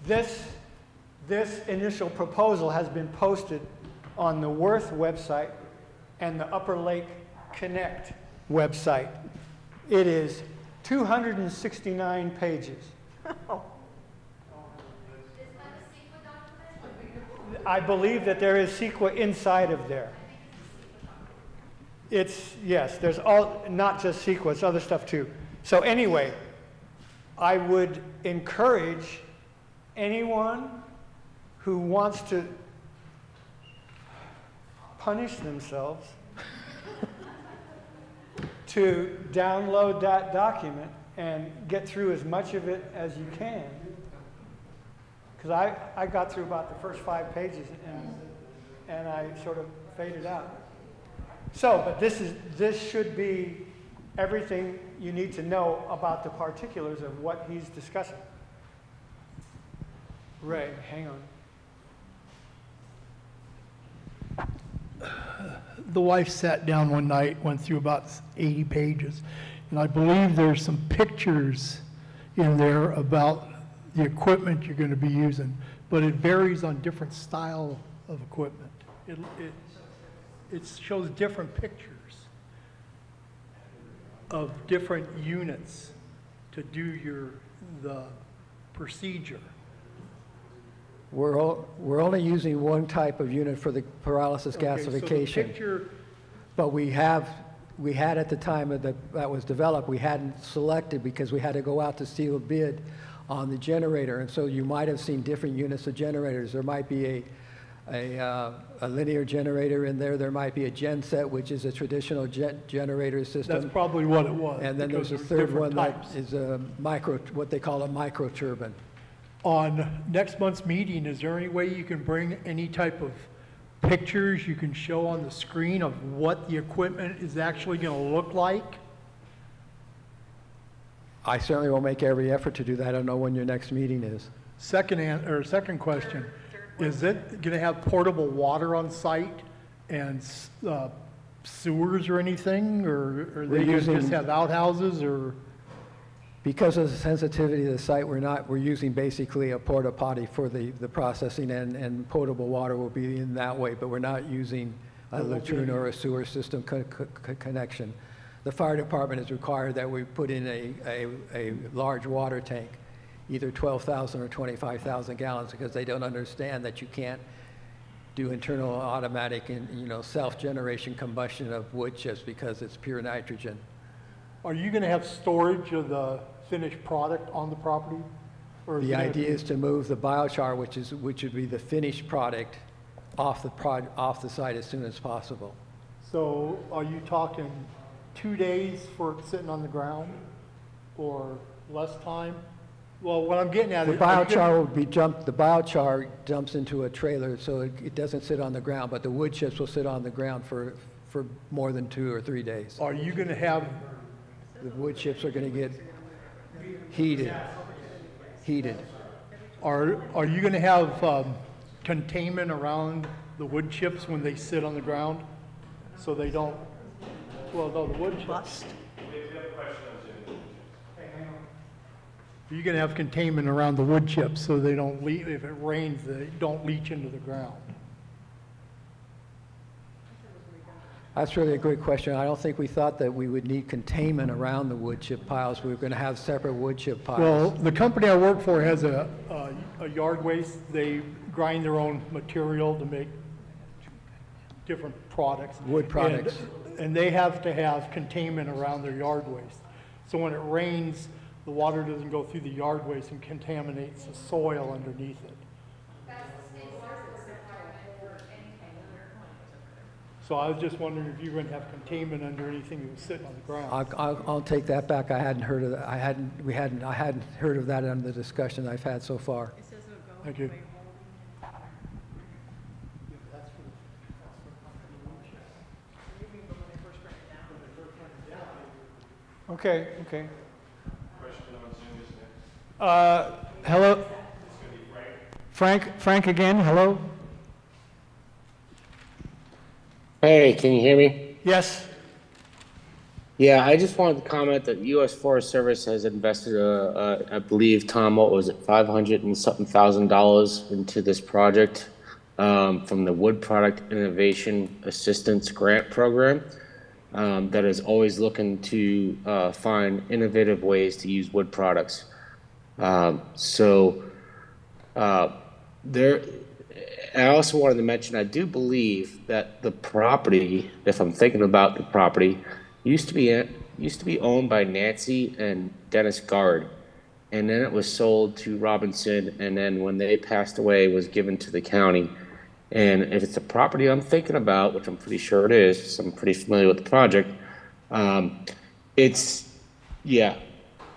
this initial proposal has been posted on the Worth website and the Upper Lake Connect website. It is 269 pages. I believe that there is CEQA inside of there. Yes, there's not just CEQA, it's other stuff too. So anyway, I would encourage anyone who wants to punish themselves to download that document and get through as much of it as you can. Because I got through about the first 5 pages and I sort of faded out. So, but this should be everything you need to know about the particulars of what he's discussing. Ray, hang on. The wife sat down one night, went through about 80 pages, and I believe there's some pictures in there about the equipment you're going to be using, but it varies on different style of equipment. It shows different pictures of different units to do the procedure. We're only using one type of unit for the pyrolysis gasification. So the picture, but we had at the time that was developed, we hadn't selected because we had to go out to sealed bid on the generator. And so you might have seen different units of generators. There might be a linear generator in there. There might be a genset, which is a traditional generator system. That's probably what it was. And then there's a third one that is a what they call a micro turbine. On next month's meeting, is there any way you can bring any type of pictures you can show on the screen of what the equipment is actually going to look like? I certainly will make every effort to do that. I don't know when your next meeting is. Second question, is it going to have portable water on site and sewers or anything, or are they going to just have outhouses, or? Because of the sensitivity of the site, we're using basically a porta potty for the processing, and potable water will be in that way, but we're not using a latrine or a sewer system connection. The fire department has required that we put in a large water tank, either 12,000 or 25,000 gallons, because they don't understand that you can't do internal automatic and self-generation combustion of wood chips because it's pure nitrogen. Are you going to have storage of the finished product on the property? Or the idea is to move the biochar, which would be the finished product, off the site as soon as possible. So are you talking 2 days for it sitting on the ground, or less time? Well, what I'm getting at the is the biochar dumps into a trailer, so it doesn't sit on the ground, but the wood chips will sit on the ground for more than 2 or 3 days. Are you going to have the wood chips are going to get heated. Are you going to have containment around the wood chips when they sit on the ground, so they don't? Well, no, the wood chips. Are you going to have containment around the wood chips so they don't leach? If it rains, they don't leach into the ground? That's really a great question. I don't think we thought that we would need containment around the wood chip piles. We were going to have separate wood chip piles. Well, the company I work for has a yard waste. They grind their own material to make different products. Wood products. And they have to have containment around their yard waste. So when it rains, the water doesn't go through the yard waste and contaminates the soil underneath it. So I was just wondering if you were going to have containment under anything that was sitting on the ground. I'll take that back. I hadn't heard of that. I hadn't heard of that under the discussion I've had so far. Thank you. Okay. Hello. Frank again. Hello. Hey, can you hear me? Yes. Yeah, I just wanted to comment that U.S. Forest Service has invested, I believe, Tom, what was it, $500 and something thousand into this project from the Wood Product Innovation Assistance Grant Program that is always looking to find innovative ways to use wood products. I also wanted to mention, I do believe that the property, if I'm thinking about the property, used to be owned by Nancy and Dennis Guard, and then it was sold to Robinson, and then when they passed away, it was given to the county. And if it's a property I'm thinking about, which I'm pretty sure it is, so I'm pretty familiar with the project, it's, yeah,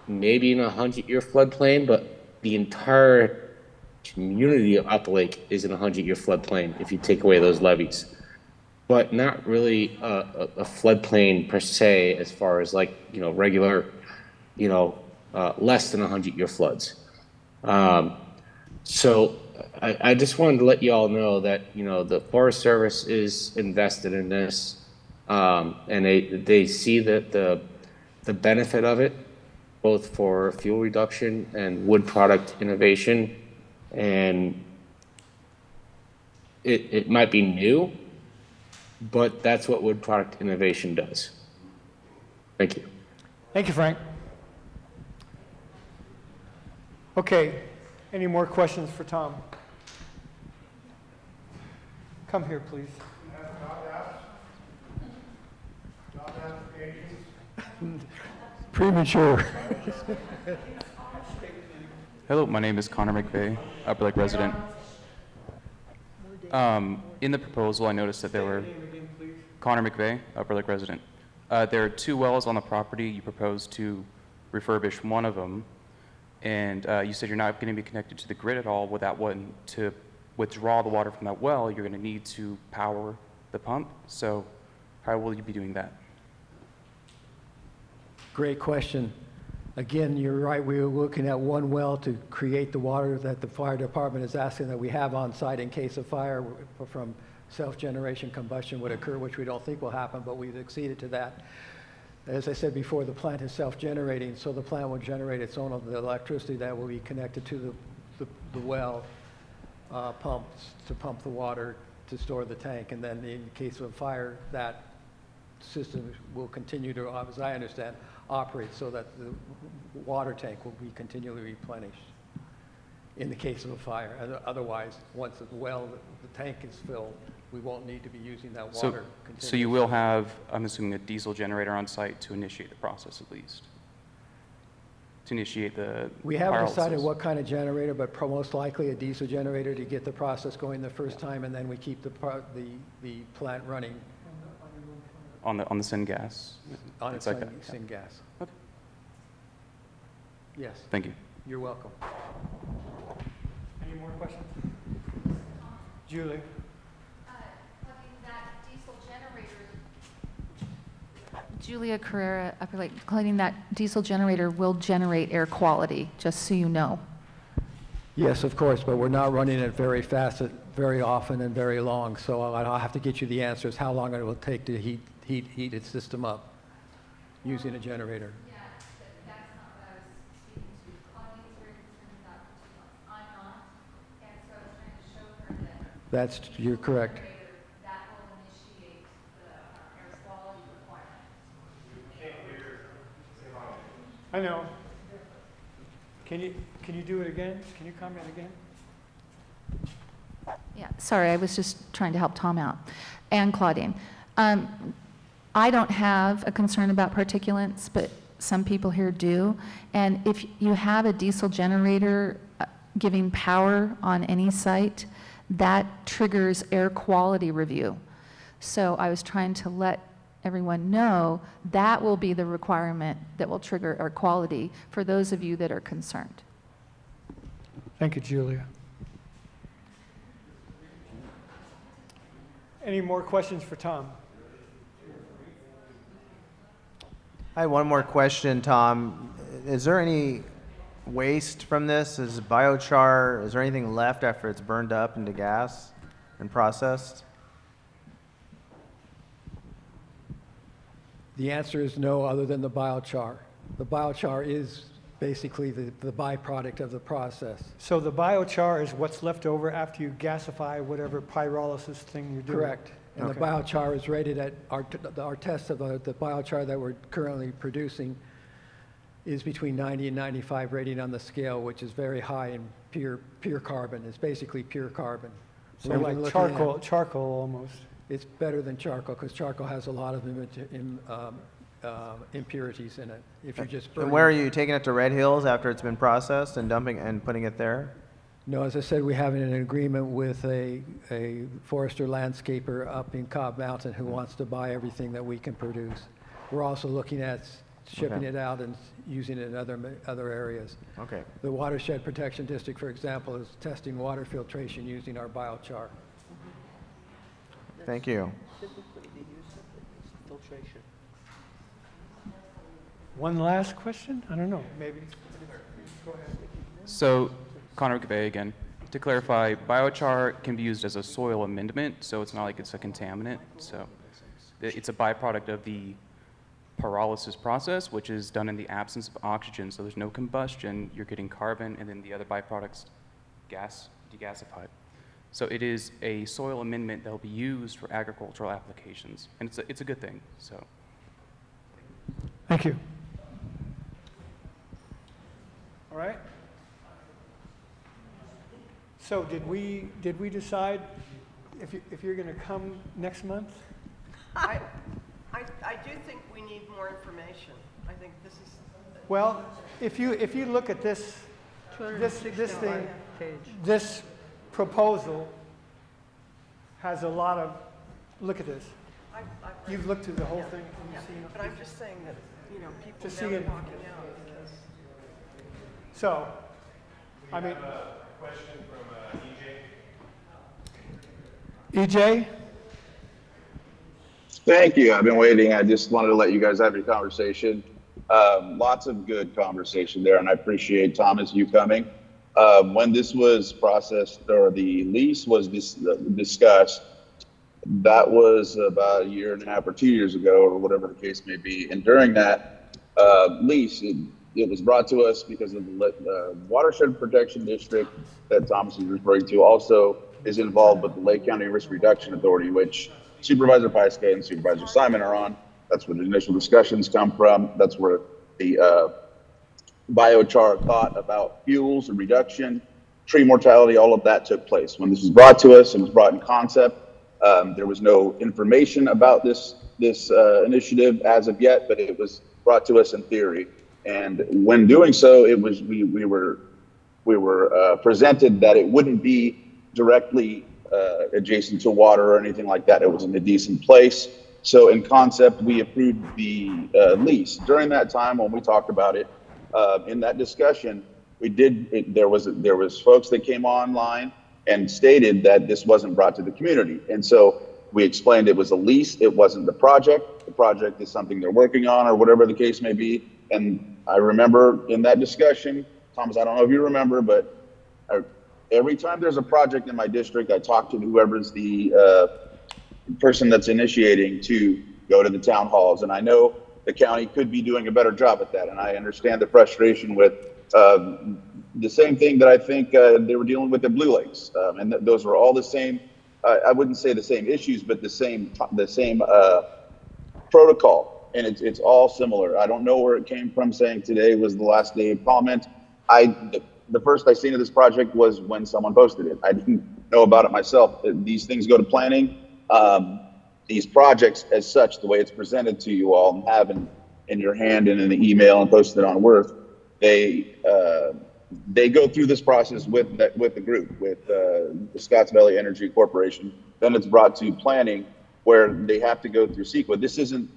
maybe in a 100-year floodplain, but the entire community of Upper Lake is in a 100-year floodplain if you take away those levees, but not really a floodplain per se as far as like, regular, less than 100-year floods. So I just wanted to let you all know that, the Forest Service is invested in this, and they see that the benefit of it, both for fuel reduction and wood product innovation. And it might be new, but that's what wood product innovation does. Thank you. Thank you, Frank. Okay, any more questions for Tom? Come here, please. Premature. Hello, my name is Connor McVeigh, Upper Lake resident. In the proposal, I noticed that there were Connor McVeigh, Upper Lake resident. There are 2 wells on the property. You proposed to refurbish one of them, and you said you're not going to be connected to the grid at all with that one. To withdraw the water from that well, you're going to need to power the pump. So how will you be doing that? Great question. Again, you're right. We were looking at one well to create the water that the fire department is asking that we have on site in case of fire from self-generation combustion would occur, which we don't think will happen, but we've acceded to that. As I said before, the plant is self-generating, so the plant will generate its own of the electricity that will be connected to the well pumps to pump the water to store the tank, and then in case of fire, that system will continue to, as I understand, operate so that the water tank will be continually replenished in the case of a fire. Otherwise, once the well, the tank is filled, we won't need to be using that water continuously. So you will have, I'm assuming, a diesel generator on site to initiate the process at least? To initiate the We haven't pyrolysis. decided what kind of generator, but most likely a diesel generator to get the process going the first time, and then we keep the plant running. On the syngas? On It's its like that. syngas. Okay. Yes. Thank you. You're welcome. Any more questions? Julie? That diesel generator, Julia Carrera, Upper Lake, claiming that diesel generator will generate air quality, just so you know. Yes, of course, but we're not running it very fast, very often and very long. So I'll have to get you the answers, how long it will take to heat its system up using a generator. Yeah, that's not what I was speaking to. Claudine's very concerned about particulates. I'm not, and so I was trying to show her that You're correct. that will initiate the air quality requirement. I know. Can you do it again? Can you comment again? Yeah, sorry, I was just trying to help Tom out, and Claudine. I don't have a concern about particulates, but some people here do. And if you have a diesel generator giving power on any site, that triggers air quality review. So I was trying to let everyone know that will be the requirement that will trigger air quality for those of you that are concerned. Thank you, Julia. Any more questions for Tom? I have one more question, Tom. Is there any waste from this? Is biochar, is there anything left after it's burned up into gas and processed? The answer is no, other than the biochar. The biochar is basically the byproduct of the process. So the biochar is what's left over after you gasify whatever pyrolysis thing you're doing? Correct. And the biochar is rated at, our test of the biochar that we're currently producing is between 90 and 95 rating on the scale, which is very high in pure carbon. It's basically pure carbon. So like charcoal almost. It's better than charcoal because charcoal has a lot of impurities in it. If you just burn. And where are you taking it to Red Hills after it's been processed and dumping and putting it there? No, as I said, we have an agreement with a forester landscaper up in Cobb Mountain who wants to buy everything that we can produce. We're also looking at shipping it out and using it in other areas. Okay. The Watershed Protection District, for example, is testing water filtration using our biochar. Thank you. One last question? I don't know, maybe. Go ahead. So, Connor McVeigh again. To clarify, biochar can be used as a soil amendment, so it's not like it's a contaminant. So it's a byproduct of the pyrolysis process, which is done in the absence of oxygen. So there's no combustion, you're getting carbon, and then the other byproducts, gas, degasified. So it is a soil amendment that will be used for agricultural applications, and it's a good thing. So. Thank you. All right. So did we decide if you're going to come next month? I do think we need more information. I think this is. Well, if you look at this thing, this proposal has a lot of. Look at this. You've looked through the whole thing. And you've seen. But I'm just saying that people to see never it. walking out of this. So, I mean. Question from EJ. EJ? Thank you. I've been waiting. I just wanted to let you guys have your conversation. Lots of good conversation there, and I appreciate, Thomas, you coming. When this was processed, or the lease was discussed, that was about a year and a half or 2 years ago, or whatever the case may be. And during that lease, it was brought to us because of the Watershed Protection District that Thomas is referring to also is involved with the Lake County Risk Reduction Authority, which Supervisor Paiska and Supervisor Simon are on. That's where the initial discussions come from. That's where the biochar thought about fuels and reduction, tree mortality, all of that took place. When this was brought to us and was brought in concept, there was no information about this initiative as of yet, but it was brought to us in theory. And when doing so, it was we were presented that it wouldn't be directly adjacent to water or anything like that. It was in a decent place. So in concept, we approved the lease. During that time, when we talked about it, in that discussion, there was folks that came online and stated that this wasn't brought to the community. And so we explained it was a lease, it wasn't the project. The project is something they're working on or whatever the case may be. And I remember in that discussion, Thomas, I don't know if you remember, but every time there's a project in my district, I talk to whoever's the person that's initiating to go to the town halls. And I know the county could be doing a better job at that. And I understand the frustration with the same thing that I think they were dealing with at Blue Lakes. And those were all the same, I wouldn't say the same issues, but the same protocol. And it's all similar. I don't know where it came from saying today was the last day of comment. The first I seen of this project was when someone posted it. I didn't know about it myself. These things go to planning. These projects as such, the way it's presented to you all and have in your hand and in the email and posted on Worth, they go through this process with the group, with the Scotts Valley Energy Corporation. Then it's brought to planning where they have to go through CEQA. This isn't,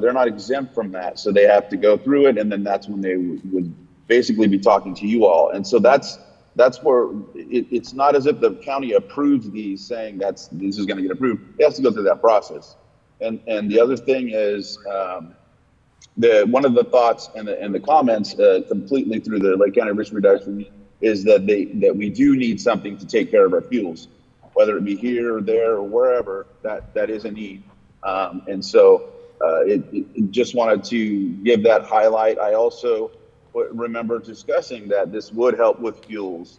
they're not exempt from that. So they have to go through it. And then that's when they would basically be talking to you all. And so that's where it's not as if the county approves these saying this is going to get approved. It has to go through that process. And the other thing is one of the thoughts and the comments completely through the Lake County Risk Reduction is that we do need something to take care of our fuels, whether it be here or there or wherever that is a need. And so it just wanted to give that highlight. I also remember discussing that this would help with fuels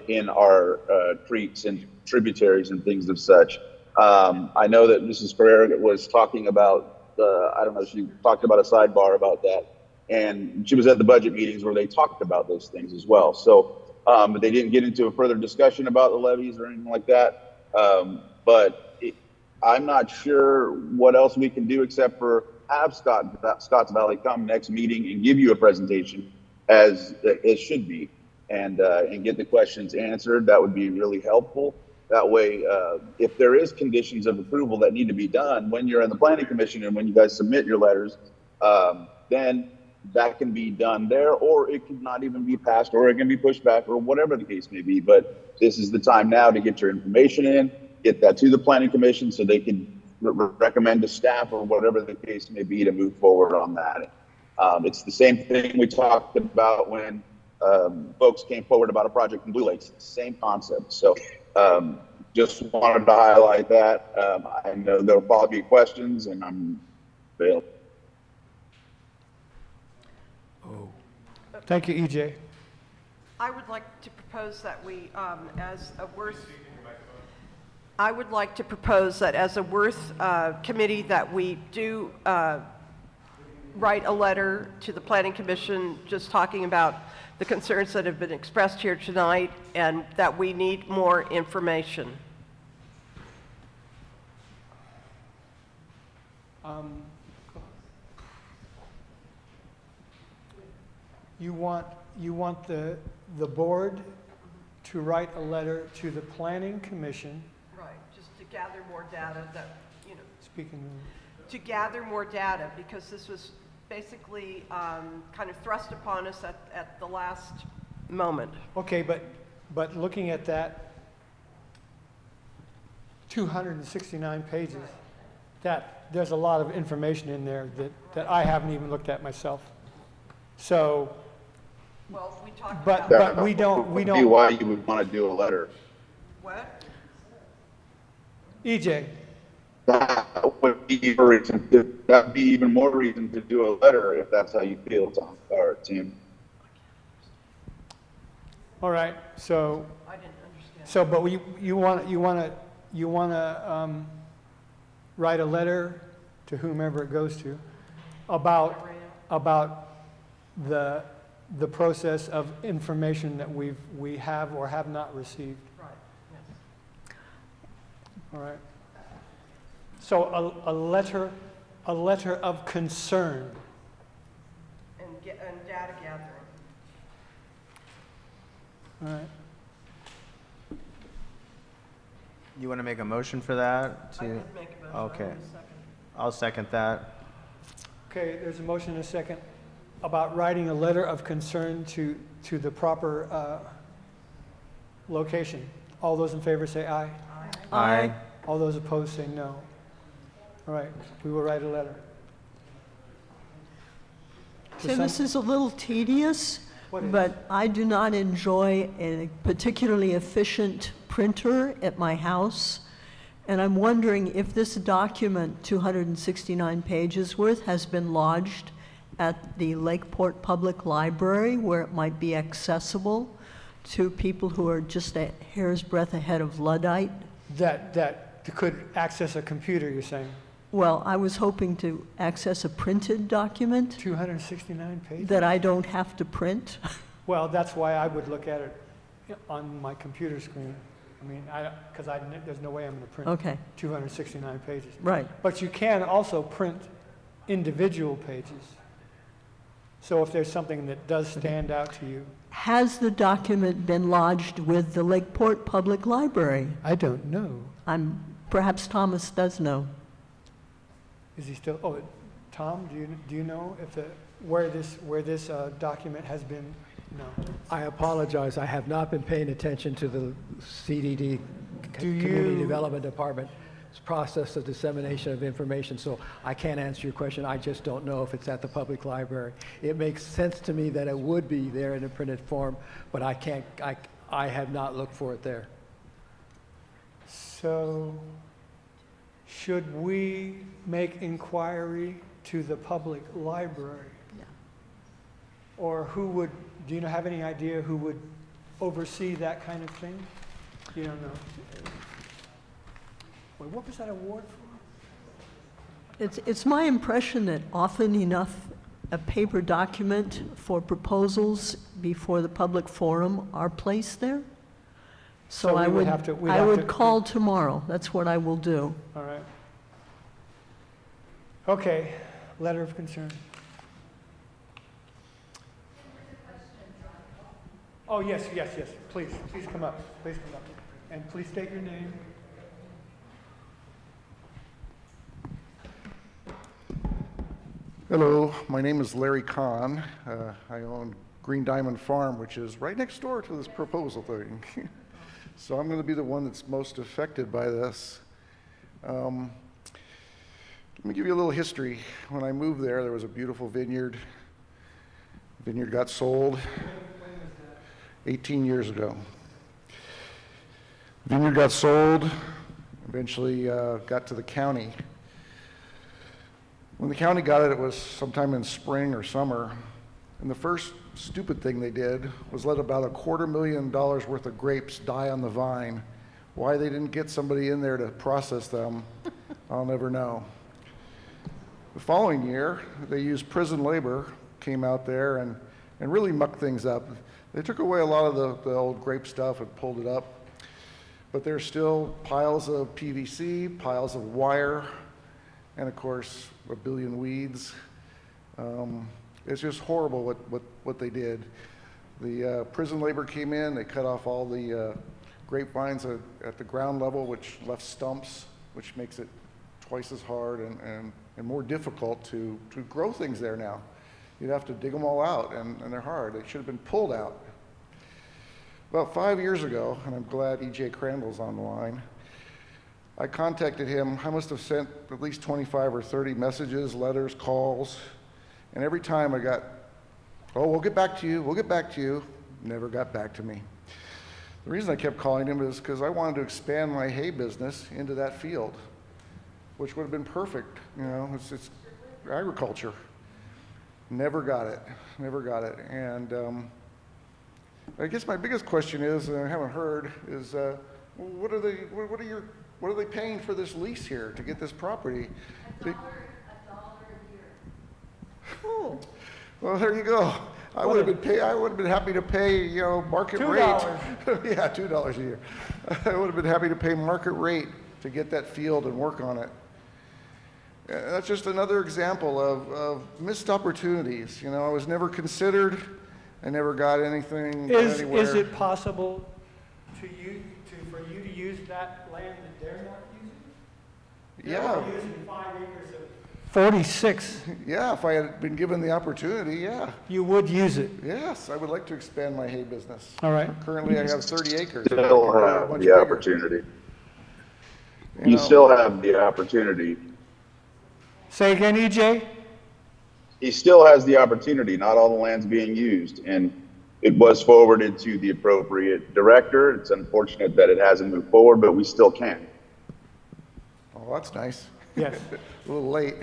in our creeks and tributaries and things of such. I know that Mrs. Ferrer was talking about, I don't know, she talked about a sidebar about that. And she was at the budget meetings where they talked about those things as well. So but they didn't get into a further discussion about the levies or anything like that. I'm not sure what else we can do except for have Scotts Valley come next meeting and give you a presentation as it should be, and get the questions answered. That would be really helpful. That way, if there is conditions of approval that need to be done when you're in the planning commission and when you guys submit your letters, then that can be done there, or it could not even be passed, or it can be pushed back, or whatever the case may be. But this is the time now to get your information in, get that to the planning commission so they can recommend to staff or whatever the case may be to move forward on that. It's the same thing we talked about when folks came forward about a project in Blue Lakes, same concept. So just wanted to highlight that. I know there'll probably be questions and I'm available. Thank you, EJ. I would like to propose that we, as a Worth, I would like to propose that as a Worth committee that we do write a letter to the Planning Commission just talking about the concerns that have been expressed here tonight and that we need more information. You want the board to write a letter to the Planning Commission. Right, just to gather more data that, Speaking to gather more data, because this was basically kind of thrust upon us at the last moment. Okay, but looking at that 269 pages, there's a lot of information in there that I haven't even looked at myself. So, well, we talked but we don't. Be why you would want to do a letter. What? EJ. That would be even more reason to do a letter if that's how you feel, Tom or Tim. All right. So. I didn't understand. So, but you want to write a letter to whomever it goes to about the process of information that we have or have not received. Right. Yes. All right. So a letter of concern. And data gathering. All right. You want to make a motion for that? I did make a motion. Okay. I'll second that. Okay, there's a motion and a second about writing a letter of concern to the proper location. All those in favor say aye. Aye. All those opposed say no. All right, we will write a letter. Tim, this is a little tedious, but I do not enjoy a particularly efficient printer at my house. And I'm wondering if this document, 269 pages worth, has been lodged at the Lakeport Public Library where it might be accessible to people who are just a hair's breadth ahead of Luddite. That could access a computer, you're saying? Well, I was hoping to access a printed document. 269 pages? That I don't have to print. Well, that's why I would look at it on my computer screen. I mean, because there's no way I'm going to print 269 pages. Right. But you can also print individual pages. So if there's something that does stand out to you. Has the document been lodged with the Lakeport Public Library? I don't know. Perhaps Thomas does know. Is he still? Oh, Tom, do you know if where this document has been? No. I apologize. I have not been paying attention to the CDD, Community Development Department's process of dissemination of information, so I can't answer your question. I just don't know if it's at the public library. It makes sense to me that it would be there in a printed form, but I have not looked for it there. So, should we make inquiry to the public library? Yeah. Or do you have any idea who would oversee that kind of thing? You don't know. Wait, what was that award for? It's my impression that often enough a paper document for proposals before the public forum are placed there. So I would call tomorrow. That's what I will do. All right. Okay, letter of concern. Oh, yes, please come up, and please state your name. Hello, my name is Larry Kahn. I own Green Diamond Farm, which is right next door to this proposal thing. So I'm going to be the one that's most affected by this. Let me give you a little history. When I moved there was a beautiful vineyard. The vineyard got sold 18 years ago. The vineyard got sold, eventually got to the county. When the county got it, it was sometime in spring or summer. And the first stupid thing they did was let about $250,000 worth of grapes die on the vine. Why they didn't get somebody in there to process them, I'll never know. The following year, they used prison labor, came out there and really mucked things up. They took away a lot of the old grape stuff and pulled it up. But there's still piles of PVC, piles of wire, and of course, a billion weeds. It's just horrible what they did. The prison labor came in, they cut off all the grapevines at the ground level, which left stumps, which makes it twice as hard and more difficult to grow things there now. You'd have to dig them all out, and they're hard. They should have been pulled out. About 5 years ago, and I'm glad E.J. Crandall's on the line, I contacted him. I must have sent at least 25 or 30 messages, letters, calls, and every time I got, oh, we'll get back to you, never got back to me. The reason I kept calling him is because I wanted to expand my hay business into that field, which would have been perfect, it's agriculture. Never got it. And I guess my biggest question is, and I haven't heard, is what are they paying for this lease here to get this property? $1 a year. Oh. Well, there you go. I would have been happy to pay, market rate. Yeah, $2 a year. I would have been happy to pay market rate to get that field and work on it. That's just another example of missed opportunities. I was never considered. I never got anything anywhere. Is it possible for you to use that land that they're not using? Yeah. They're using 5 acres of 46. Yeah, if I had been given the opportunity, yeah. You would use it? Yes, I would like to expand my hay business. All right. Currently, I have 30 acres. Still have the opportunity. You still have the opportunity. Say again, EJ? He still has the opportunity. Not all the land's being used, and it was forwarded to the appropriate director. It's unfortunate that it hasn't moved forward, but we still can. Oh, that's nice. Yes. A little late.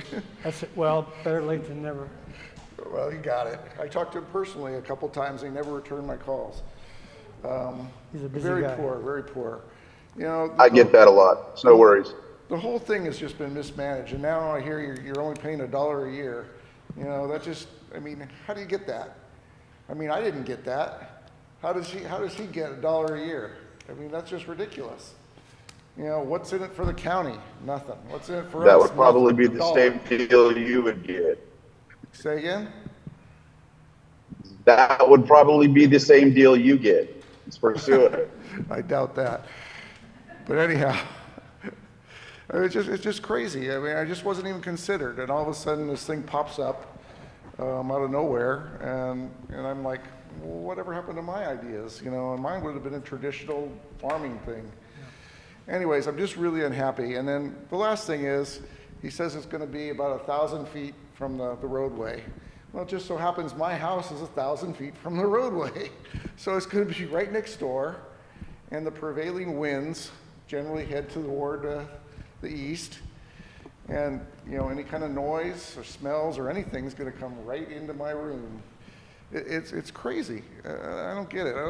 Well, better late than never. Well, you got it. I talked to him personally a couple times. He never returned my calls. He's a busy very guy. poor, very poor. You know, I get that a lot. It's no worries. The whole thing has just been mismanaged, and now I hear you're only paying $1 a year. You know, that just, I mean, how do you get that? I mean, I didn't get that. How does he get $1 a year? I mean, that's just ridiculous. You know, what's in it for the county? Nothing. What's in it for us? That would probably be Nothing. the same deal you would get. Say again? That would probably be the same deal you get. Let's pursue it. I doubt that. But anyhow, it's just crazy. I mean, I just wasn't even considered, and all of a sudden this thing pops up out of nowhere, and I'm like, well, whatever happened to my ideas? You know, and mine would have been a traditional farming thing. Anyways, I'm just really unhappy. And then the last thing is, he says it's going to be about 1,000 feet from the roadway. Well, it just so happens my house is 1,000 feet from the roadway. So it's going to be right next door, and the prevailing winds generally head toward the east. And, you know, any kind of noise or smells or anything is going to come right into my room. It's crazy. I don't get it. I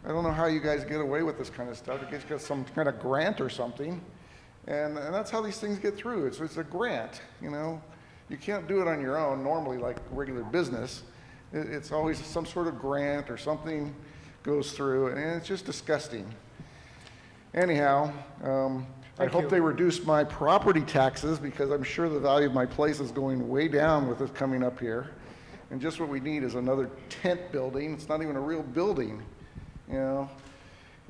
don't know how you guys get away with this kind of stuff. You get some kind of grant or something, and that's how these things get through. It's a grant, you know. You can't do it on your own normally like regular business. It's always some sort of grant or something goes through, and it's just disgusting. Anyhow, I hope they reduce my property taxes, because I'm sure the value of my place is going way down with this coming up here. And just what we need is another tent building. It's not even a real building. You know,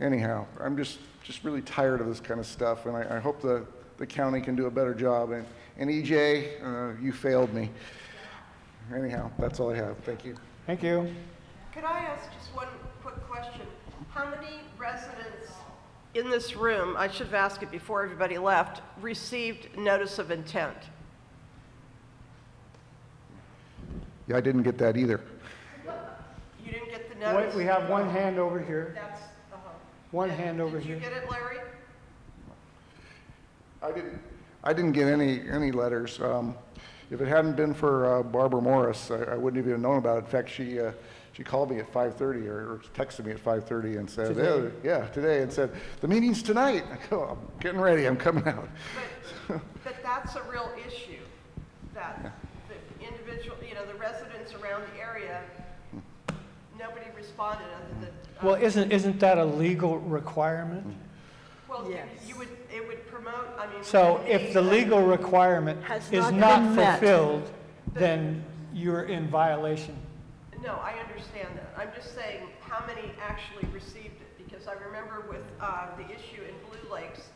anyhow, I'm just really tired of this kind of stuff, and I hope the county can do a better job. And EJ, you failed me. Anyhow, that's all I have. Thank you. Thank you. Could I ask just one quick question? How many residents in this room, I should have asked it before everybody left, received notice of intent? Yeah, I didn't get that either. You didn't get the notice? We have one hand over here. That's, One hand over here. Did you get it, Larry? I didn't get any letters. If it hadn't been for Barbara Morris, I wouldn't have even known about it. In fact, she called me at 5:30 or texted me at 5:30 and said, today? yeah, today, and said, the meeting's tonight. I go, I'm getting ready, I'm coming out. But that's a real issue, that the individual, you know, the residents around the area, nobody responded other than... Well, isn't that a legal requirement? Well, yes. It would promote, I mean... So if the legal requirement is not fulfilled, then you're in violation. No, I understand that. I'm just saying how many actually received it, because I remember with the issue in Blue Lakes,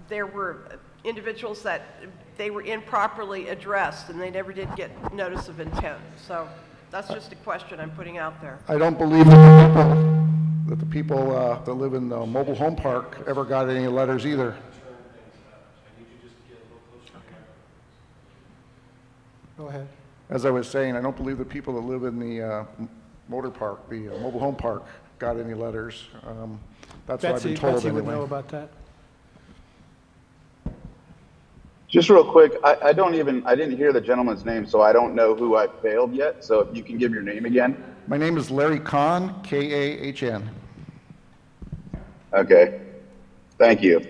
there were individuals that they were improperly addressed and they never did get notice of intent. So that's just a question I'm putting out there. I don't believe that the people that live in the mobile home park ever got any letters either. Go ahead. As I was saying, I don't believe the people that live in the motor park, the mobile home park, got any letters. That's what I've been told. Betsy would anyway. know about that. Just real quick, I didn't hear the gentleman's name, so I don't know who I failed yet. So if you can give your name again. My name is Larry Kahn, K-A-H-N. Okay, thank you.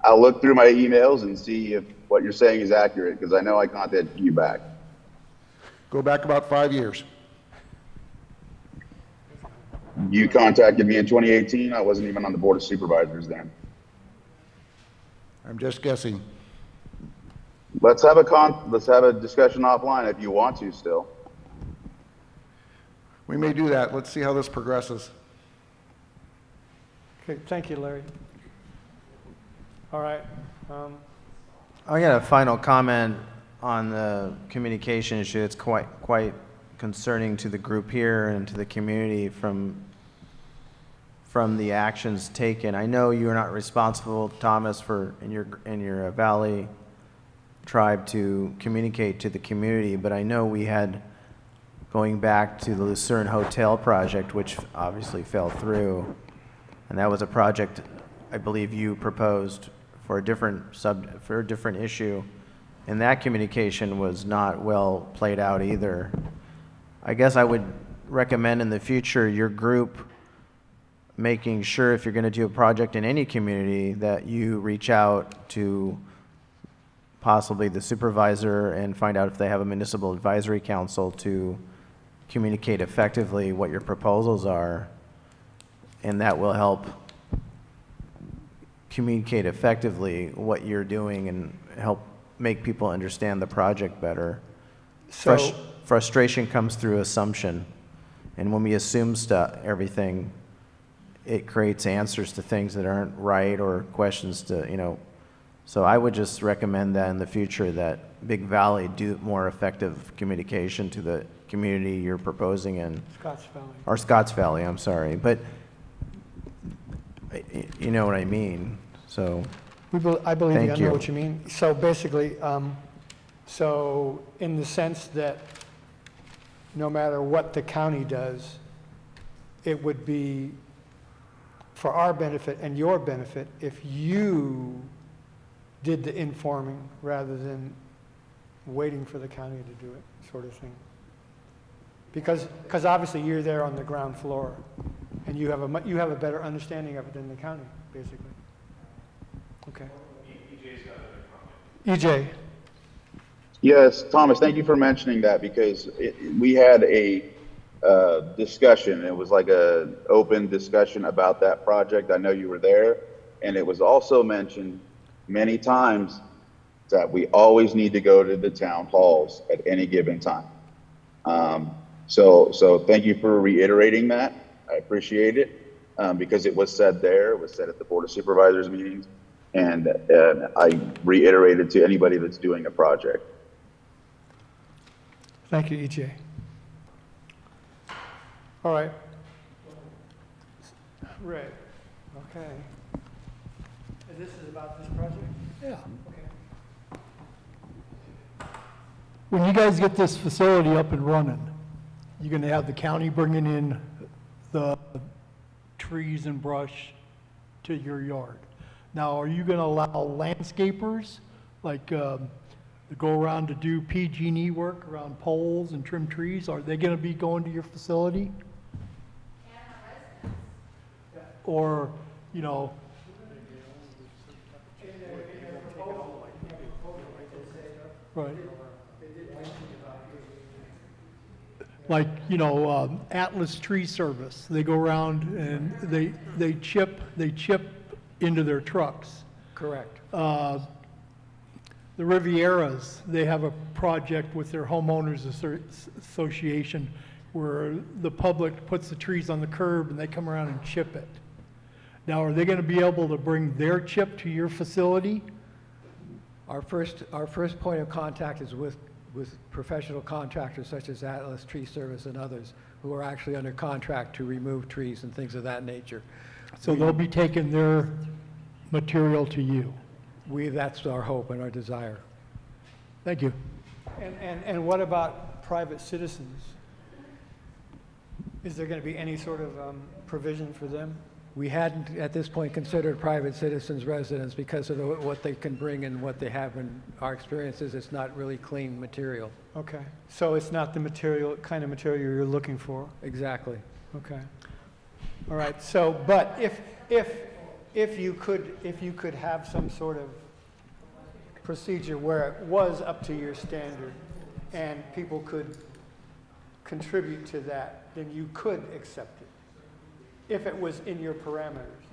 I'll look through my emails and see if what you're saying is accurate, because I know I contacted you back. Go back about 5 years. You contacted me in 2018. I wasn't even on the Board of Supervisors then. I'm just guessing. Let's have a discussion offline if you want to still. We may do that. Let's see how this progresses. Okay, thank you, Larry. All right. I got a final comment on the communication issue. It's quite concerning to the group here and to the community from from the actions taken. I know you're not responsible, Thomas, for in your Valley tribe to communicate to the community, but I know we had, going back to the Lucerne Hotel project, which obviously fell through, and that was a project I believe you proposed for a different issue, and that communication was not well played out either. I guess I would recommend in the future your group making sure, if you're going to do a project in any community, that you reach out to possibly the supervisor and find out if they have a municipal advisory council to communicate effectively what your proposals are, and that will help communicate effectively what you're doing and help make people understand the project better. So- Frustration comes through assumption, and when we assume everything, it creates answers to things that aren't right or questions to, so I would just recommend that in the future that Big Valley do more effective communication to the community you're proposing in. Scotts Valley. Or Scotts Valley, I'm sorry, but you know what I mean, so. I believe Thank I know what you mean. So basically, so in the sense that no matter what the county does, it would be for our benefit and your benefit if you did the informing rather than waiting for the county to do it, sort of thing. Because obviously you're there on the ground floor, and you have a better understanding of it than the county, basically. Okay. EJ. Yes, Thomas, thank you for mentioning that, because we had a discussion. It was like an open discussion about that project. I know you were there, and it was also mentioned many times that we always need to go to the town halls at any given time. So thank you for reiterating that. I appreciate it, because it was said there, it was said at the Board of Supervisors meetings, and I reiterated to anybody that's doing a project. Thank you, EJ. All right. Ray, okay. And this is about this project? Yeah. When you guys get this facility up and running, you're going to have the county bringing in the trees and brush to your yard. Now, are you going to allow landscapers, like to go around to do PG&E work around poles and trim trees? Are they going to be going to your facility? Or, right. Like, Atlas Tree Service, they go around and they chip into their trucks. Correct. The Rivieras, they have a project with their homeowners association where the public puts the trees on the curb and they come around and chip it. Now, are they going to be able to bring their chip to your facility? Our first point of contact is with professional contractors such as Atlas Tree Service and others who are actually under contract to remove trees and things of that nature. So they'll be taking their material to you? That's our hope and our desire. Thank you. And what about private citizens? Is there going to be any sort of provision for them? We hadn't, at this point, considered private citizens' residents because of what they can bring and what they have in our experiences. It's not really clean material. Okay, so it's not the kind of material you're looking for? Exactly. Okay. All right, so, but if you could have some sort of procedure where it was up to your standard and people could contribute to that, then you could accept it, if it was in your parameters.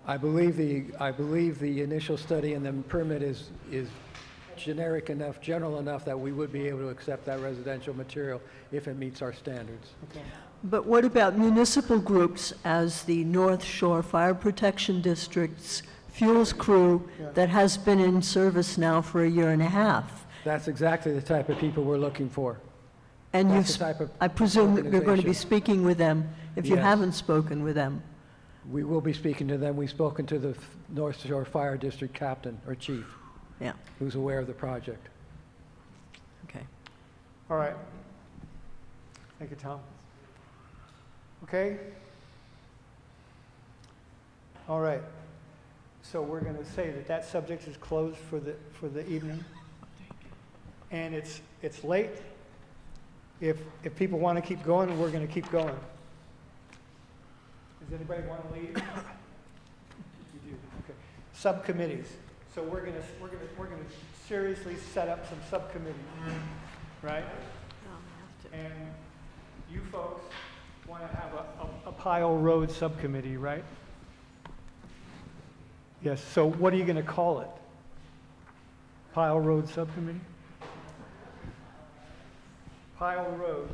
I believe the initial study and the permit is generic enough, general enough that we would be able to accept that residential material if it meets our standards. Okay. But what about municipal groups as the North Shore Fire Protection District's fuels crew that has been in service now for 1.5 years? That's exactly the type of people we're looking for. And That's the type of I presume that you're going to be organization. speaking with them if you Yes. haven't spoken with them. We will be speaking to them. We've spoken to the North Shore Fire District captain or chief. Yeah. Who's aware of the project. Okay. All right. Thank you, Tom. Okay? All right. So we're going to say that that subject is closed for the evening. And it's late. If people want to keep going, we're going to keep going. Does anybody want to leave? You do. Okay. Subcommittees. So we're going to seriously set up some subcommittees, right? And you folks want to have a Pile Road subcommittee, right? Yes. So what are you going to call it? Pile Road subcommittee? Pile Road.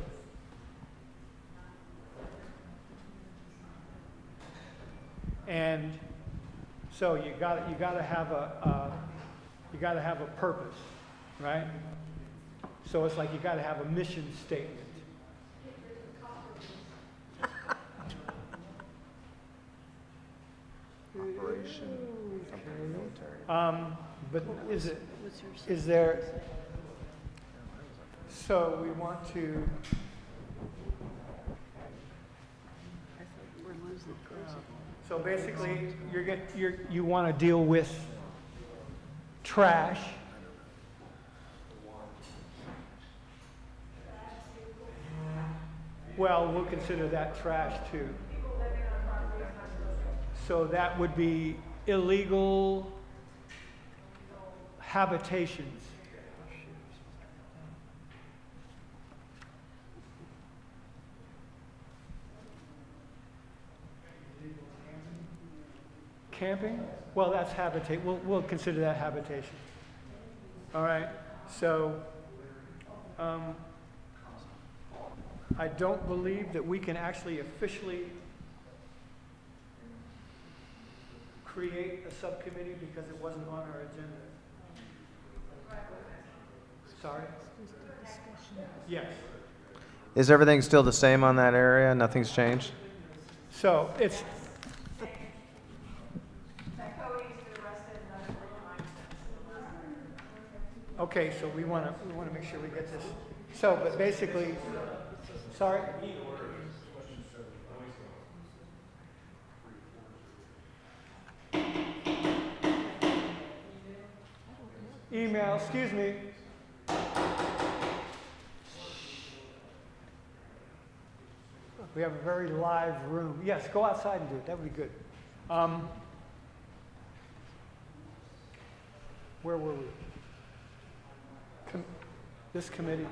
And so you got to have a purpose, right? So it's like you got to have a mission statement. Operation, something military. But is there, so we want to, so basically you want to deal with trash. Well, we'll consider that trash too. So that would be illegal habitations. Camping? Well, that's habitat. We'll consider that habitation. All right. So I don't believe that we can actually officially create a subcommittee because it wasn't on our agenda. Sorry? Yes. Is everything still the same on that area? Nothing's changed? So it's, okay, so we want to make sure we get this. So, but basically, sorry? Email, excuse me. We have a very live room. Yes, go outside and do it. That would be good. Where were we? This committee.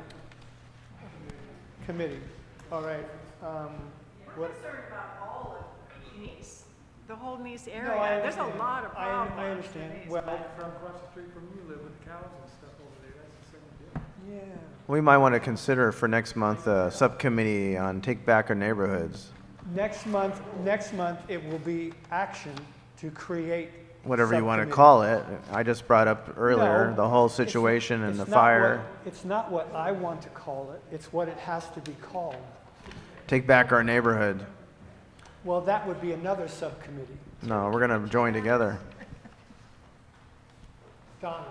Committee. All right. What? I'm concerned about all of Nice, the whole Nice area. No, I There's a understand. lot of problems. I understand. in Nice, Well, but- from across the street from you live with the cows and stuff over there. That's the same deal. Yeah. We might want to consider for next month a subcommittee on take back our neighborhoods. Next month, it will be action to create. Whatever you want to subcommittee. call it. I just brought up earlier No, the whole it's- situation and the it's not fire. it's not what I want to call it. It's what it has to be called. Take back our neighborhood. Well, that would be another subcommittee. No, we're going to join together. Donna.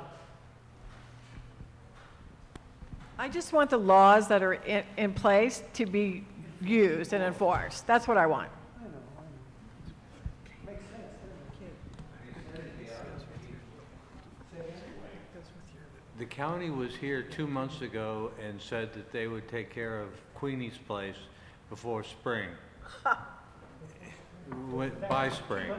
I just want the laws that are in place to be used and enforced. That's what I want. The county was here 2 months ago and said that they would take care of Queenie's place before spring. By spring.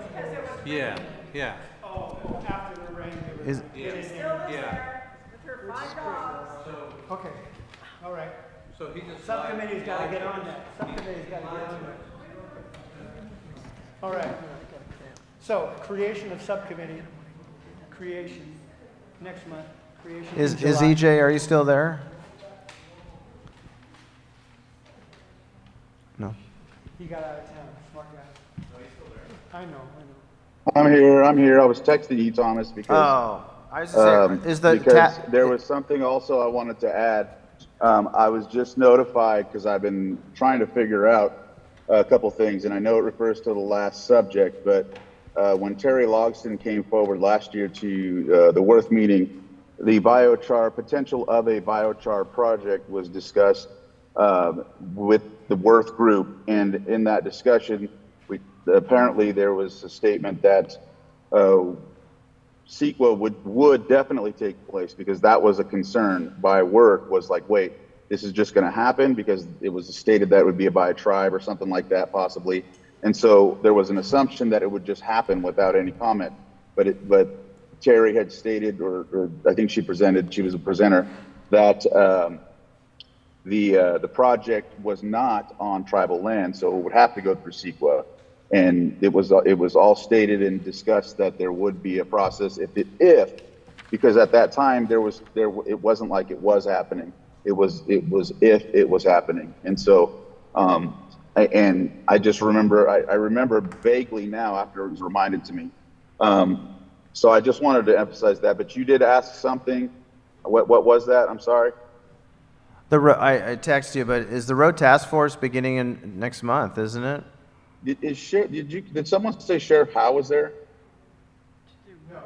Yeah, yeah. Oh, after the rain. Is- Yeah. With her 5 dogs. Okay, all right. So he just. Subcommittee's got to get on that. Subcommittee's got to get on that. All right. So, creation of subcommittee, creation, next month, creation in Is July. EJ, are you still there? No. He got out of town, smart guy. No, he's still there. I know. I'm here. I was texting you, Thomas, because Oh, I was just saying, is the because there was something also I wanted to add. I was just notified because I've been trying to figure out a couple things, and I know it refers to the last subject, but when Terry Logston came forward last year to the Worth meeting, the biochar, potential of a biochar project was discussed with the Worth group, and in that discussion, apparently there was a statement that CEQA would definitely take place, because that was a concern by Worth, was like, wait, this is just going to happen, because it was stated that it would be by a tribe or something like that possibly. And so there was an assumption that it would just happen without any comment. But Terry had stated, or I think she presented, she was a presenter, that the project was not on tribal land, so it would have to go through CEQA. And it was all stated and discussed that there would be a process if because at that time it wasn't like it was happening. It was if it was happening. And so I just remember, I remember vaguely now after it was reminded to me. So I just wanted to emphasize that. But you did ask something. What was that? I'm sorry. I texted you, but is the road task force beginning in next month, isn't it? Did someone say Sheriff Howe was there? No.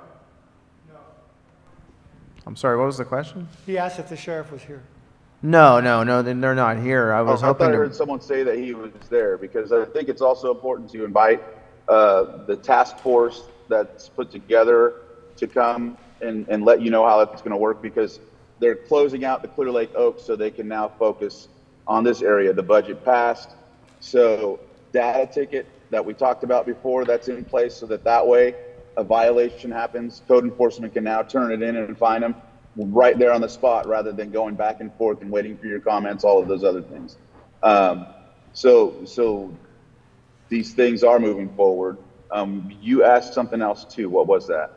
I'm sorry, what was the question? He asked if the sheriff was here. No, they're not here. I was hoping I thought I to. heard someone say that he was there, because I think it's also important to invite the task force that's put together to come and let you know how it's going to work, because they're closing out the Clear Lake Oaks so they can now focus on this area. The budget passed, so data ticket that we talked about before, that's in place, so that way a violation happens, code enforcement can now turn it in and find them right there on the spot, rather than going back and forth and waiting for your comments, all of those other things. So these things are moving forward. You asked something else too. What was that?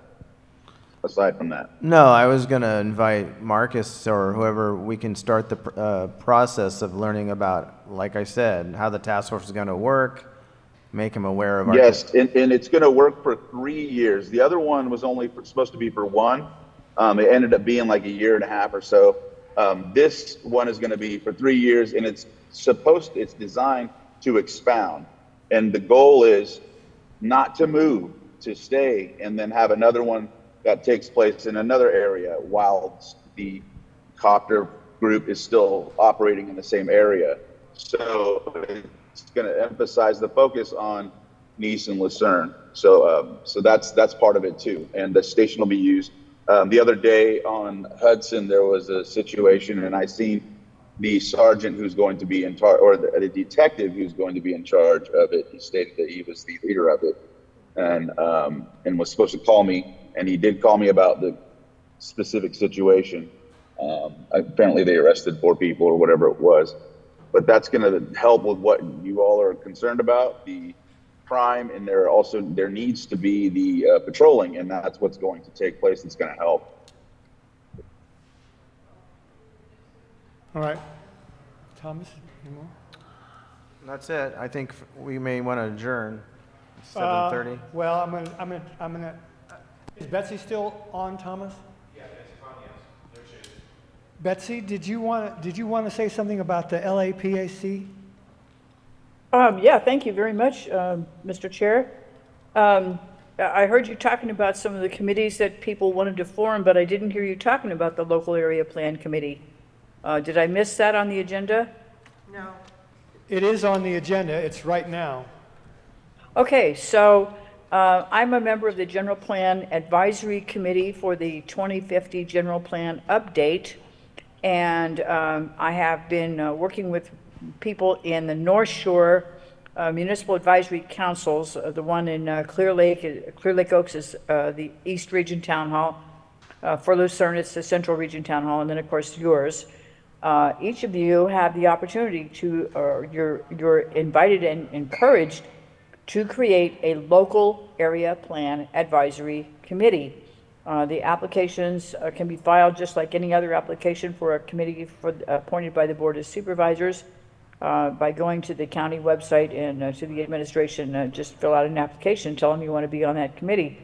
Aside from that? No, I was going to invite Marcus or whoever, we can start the process of learning about, like I said, how the task force is going to work, make him aware of our... Yes, and it's going to work for 3 years. The other one was only supposed to be for 1. It ended up being like 1.5 years or so. This one is going to be for 3 years, and it's designed to expound. And the goal is not to move, to stay, and then have another one that takes place in another area while the copter group is still operating in the same area. So it's going to emphasize the focus on Nice and Lucerne. So that's part of it too. And the station will be used. The other day on Hudson, there was a situation, and I seen the sergeant who's going to be in charge, or the detective who's going to be in charge of it. He stated that he was the leader of it, and was supposed to call me, and he did call me about the specific situation. Apparently they arrested 4 people or whatever it was, but that's going to help with what you all are concerned about, the crime, and there needs to be the patrolling, and that's what's going to take place. It's going to help. All right, Thomas, any more? That's it. I think we may want to adjourn. 7:30. Well, I'm gonna. Is Betsy still on, Thomas? Yeah, Betsy on, yes. There she is. Betsy, did you want to say something about the LAPAC? Yeah, thank you very much, Mr. Chair. I heard you talking about some of the committees that people wanted to form, but I didn't hear you talking about the local area plan committee. Did I miss that on the agenda? No. It is on the agenda. It's right now. Okay, so I'm a member of the General Plan Advisory Committee for the 2050 General Plan Update, and I have been working with people in the North Shore Municipal Advisory Councils. The one in Clear Lake Oaks is the East Region Town Hall. For Lucerne, it's the Central Region Town Hall, and then of course yours. Each of you have the opportunity to, or you're invited and encouraged to create a local area plan advisory committee. The applications can be filed just like any other application for a committee appointed by the Board of Supervisors by going to the county website and to the administration, just fill out an application, tell them you want to be on that committee.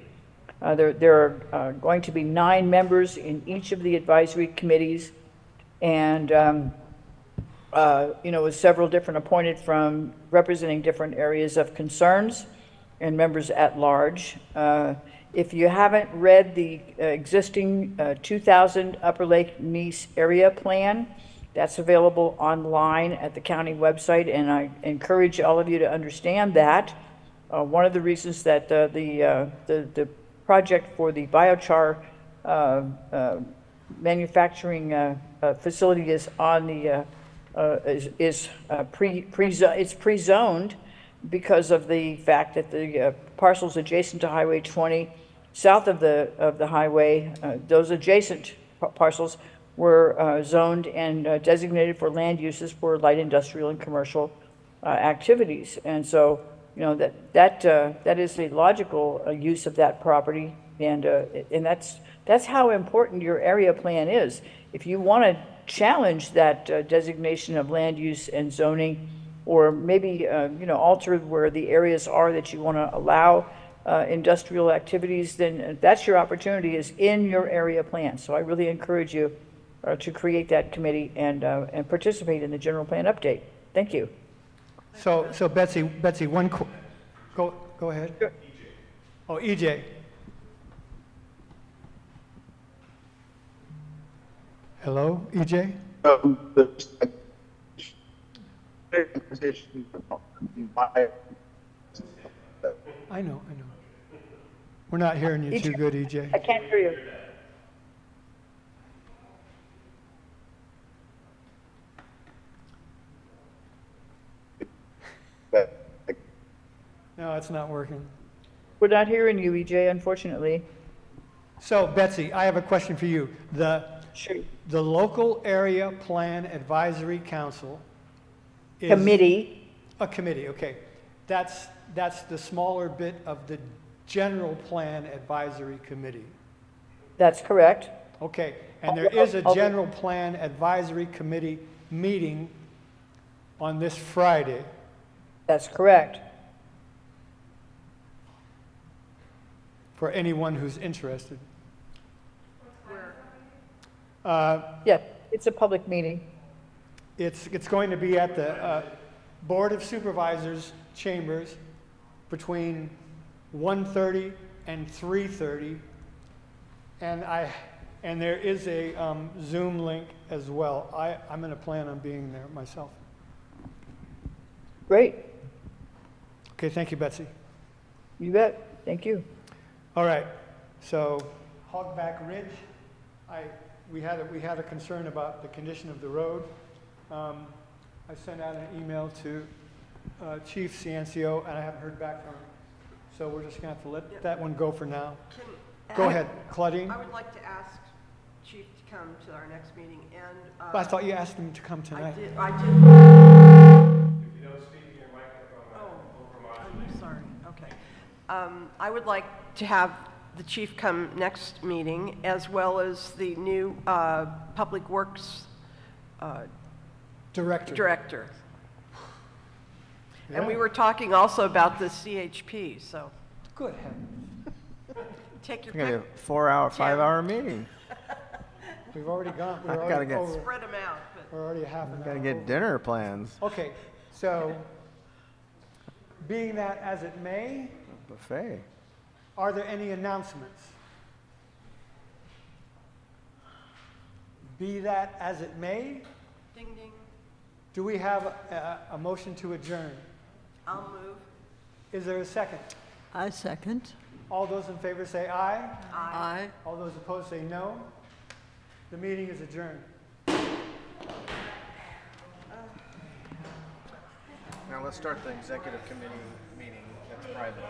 There are going to be 9 members in each of the advisory committees, and with several different appointed from representing different areas of concerns and members at large. If you haven't read the existing 2000 Upper Lake Nice area plan, that's available online at the county website, and I encourage all of you to understand that. One of the reasons that the project for the biochar manufacturing facility is on the it's pre-zoned because of the fact that the parcels adjacent to Highway 20, south of the highway, those adjacent parcels were zoned and designated for land uses for light industrial and commercial activities. And so, that is a logical use of that property, and that's how important your area plan is. If you want to challenge that designation of land use and zoning, or maybe alter where the areas are that you want to allow industrial activities, then that's your opportunity, is in your area plan. So I really encourage you to create that committee and participate in the general plan update. Thank you. So Betsy, go ahead. Sure. Oh, EJ. Hello, EJ? I know. We're not hearing you too good, EJ. I can't hear you. No, it's not working. We're not hearing you, EJ, unfortunately. So, Betsy, I have a question for you. Sure. The Local Area Plan Advisory Council is... Committee. A committee, okay. That's the smaller bit of the General Plan Advisory Committee. That's correct. Okay, and there is a General Plan Advisory Committee meeting on this Friday. That's correct. For anyone who's interested. Yeah, it's a public meeting. It's going to be at the Board of Supervisors chambers between 1:30 and 3:30, and there is a Zoom link as well. I'm going to plan on being there myself. Great. Okay, thank you, Betsy. You bet. Thank you. All right, so Hogback Ridge, we had a concern about the condition of the road. I sent out an email to Chief Ciencio, and I haven't heard back from him. So we're just going to have to let that one go for now. Go ahead, Claudine. I would like to ask Chief to come to our next meeting, and... I thought you asked him to come tonight. I did. If you don't speak in your microphone, I'm sorry. Okay. I would like to have the chief come next meeting, as well as the new Public Works Director. Yeah. And we were talking also about the CHP, so. Good heavens. Take your It's going to pick. be a 4-hour, 5-hour meeting. We've already gone. I gotta get. Spread them out. We're already half an hour. Got to get dinner plans. Okay, so being that as it may, Buffet. are there any announcements? Be that as it may, Ding, ding. do we have a motion to adjourn? I'll move. Is there a second? I second. All those in favor say aye. Aye. All those opposed say no. The meeting is adjourned. Now let's start the executive committee meeting. That's private.